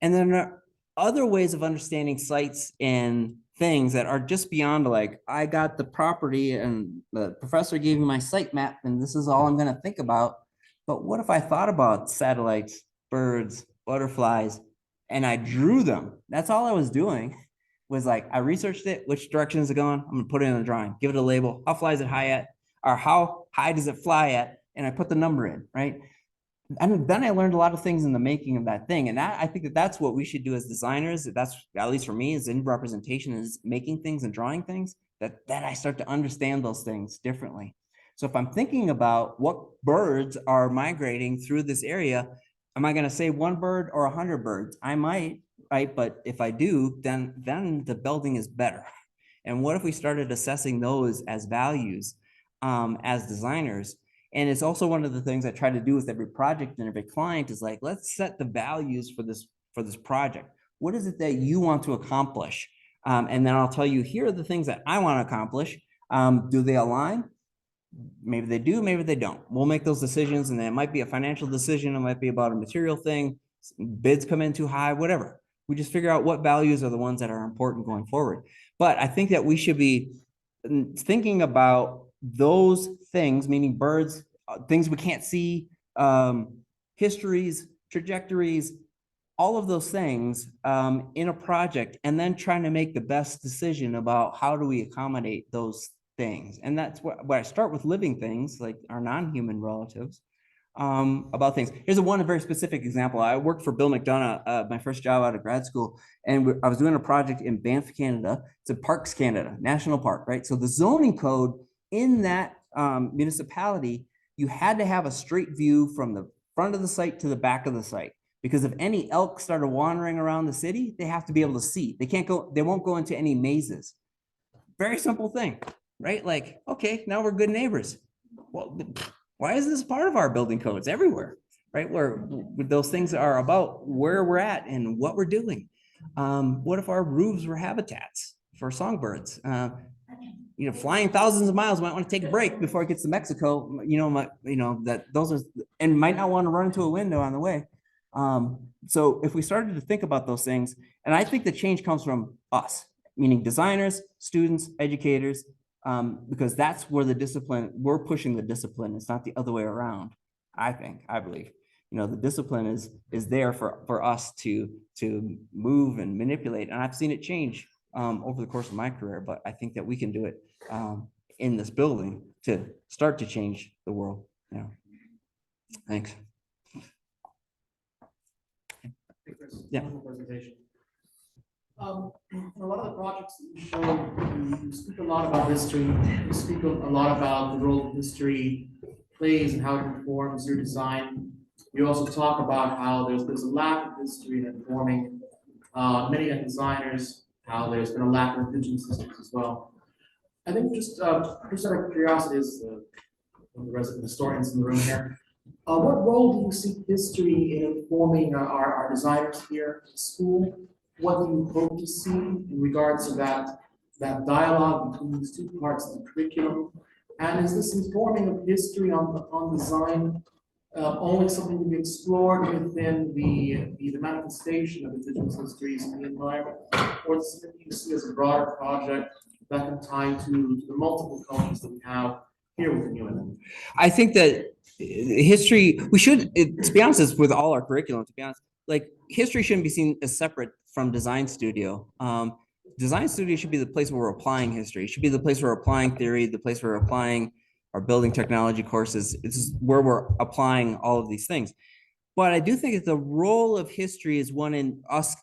And then there are other ways of understanding sites and things that are just beyond like, I got the property and the professor gave me my site map and this is all I'm going to think about. But what if I thought about satellites, birds, butterflies, and I drew them? That's all I was doing was like, I researched it, which direction is it going? I'm gonna put it in a drawing, give it a label. How fly is it high at? Or how high does it fly at? And I put the number in, right? And then I learned a lot of things in the making of that thing. And I think that that's what we should do as designers. That's, at least for me, is in representation, is making things and drawing things that I start to understand those things differently. So if I'm thinking about what birds are migrating through this area, am I going to say 1 bird or 100 birds? I might, right? But if I do, then the building is better. And what if we started assessing those as values as designers? And it's also one of the things I try to do with every project and every client is like, let's set the values for this project. What is it that you want to accomplish? And then I'll tell you, here are the things that I want to accomplish. Do they align? Maybe they do, maybe they don't. We'll make those decisions, and then it might be a financial decision. It might be about a material thing. Bids come in too high, whatever. We just figure out what values are the ones that are important going forward. But I think that we should be thinking about those things, meaning birds, things we can't see, histories, trajectories, all of those things in a project, and then trying to make the best decision about how do we accommodate those things. And that's where I start with living things like our non-human relatives about things. Here's a very specific example. I worked for Bill McDonough, my first job out of grad school, and I was doing a project in Banff, Canada. It's in Parks Canada, national park, right? So the zoning code in that municipality, you had to have a straight view from the front of the site to the back of the site, because if any elk started wandering around the city, they have to be able to see. They won't go into any mazes. Very simple thing, right? Like, okay, now we're good neighbors. Well, why is this part of our building codes everywhere, right? Where those things are about where we're at and what we're doing. What if our roofs were habitats for songbirds? Flying thousands of miles, might want to take a break before it gets to Mexico. That those are, and might not want to run into a window on the way. So if we started to think about those things, and I think the change comes from us, meaning designers, students, educators, because that's where the discipline, we're pushing the discipline. It's not the other way around. I believe, the discipline is there for us to move and manipulate. And I've seen it change over the course of my career, but I think that we can do it in this building to start to change the world. Yeah. Thanks. Hey, Chris, Yeah. wonderful presentation. A lot of the projects that you show, you speak a lot about history. You speak a lot about the role history plays and how it informs your design. You also talk about how there's a lack of history in informing many designers, how there's been a lack of indigenous systems as well. I think just out of curiosity, as one of the resident historians in the room here, what role do you see history in informing our designers here at school? What do you hope to see in regards to that dialogue between these two parts of the curriculum? And is this informing of history on design only something to be explored within the manifestation of indigenous histories in the environment, or is it something you see as a broader project that can tie to the multiple cultures that we have here within UNM? I think that history, we should, to be honest, with all our curriculum, to be honest, like history shouldn't be seen as separate from design studio. Design studio should be the place where we're applying history. It should be the place where we're applying theory, the place where we're applying our building technology courses. It's where we're applying all of these things. But I do think that the role of history is one in us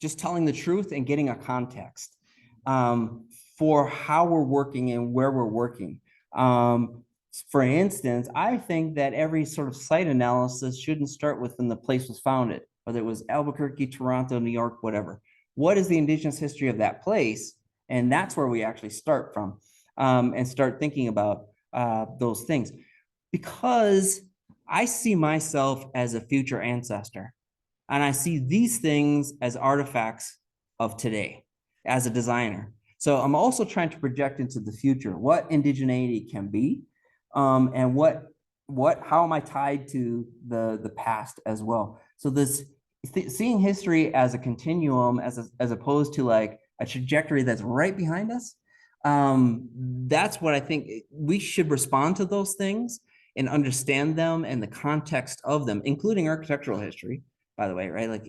just telling the truth and getting a context for how we're working and where we're working. For instance, I think that every sort of site analysis shouldn't start with when the place was founded, whether it was Albuquerque, Toronto, New York, whatever. What is the indigenous history of that place? And that's where we actually start from and start thinking about those things. Because I see myself as a future ancestor, and I see these things as artifacts of today as a designer. So I'm also trying to project into the future what indigeneity can be, and how am I tied to the past as well. So this seeing history as a continuum, as opposed to like a trajectory that's right behind us. That's what I think. We should respond to those things and understand them and the context of them, including architectural history, by the way, right? Like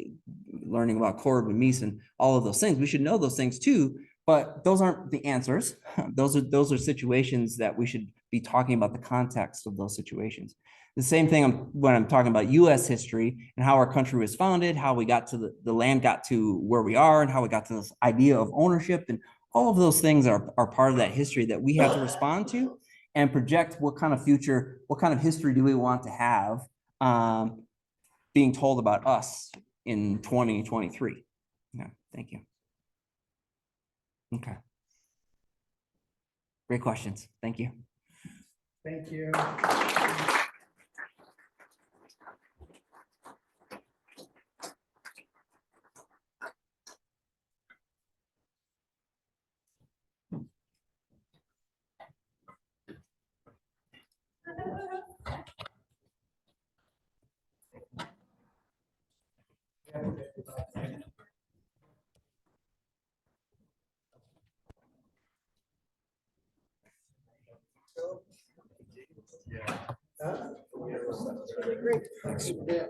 learning about Korb and Mies and all of those things. We should know those things too, but those aren't the answers. Those are situations that we should be talking about the context of those situations. The same thing when I'm talking about US history and how our country was founded, how we got to the land got to where we are, and how we got to this idea of ownership, and all of those things are part of that history that we have to respond to and project what kind of history do we want to have being told about us in 2023. Yeah, thank you. Okay. Great questions. Thank you. Thank you. Great. Thanks. Yeah.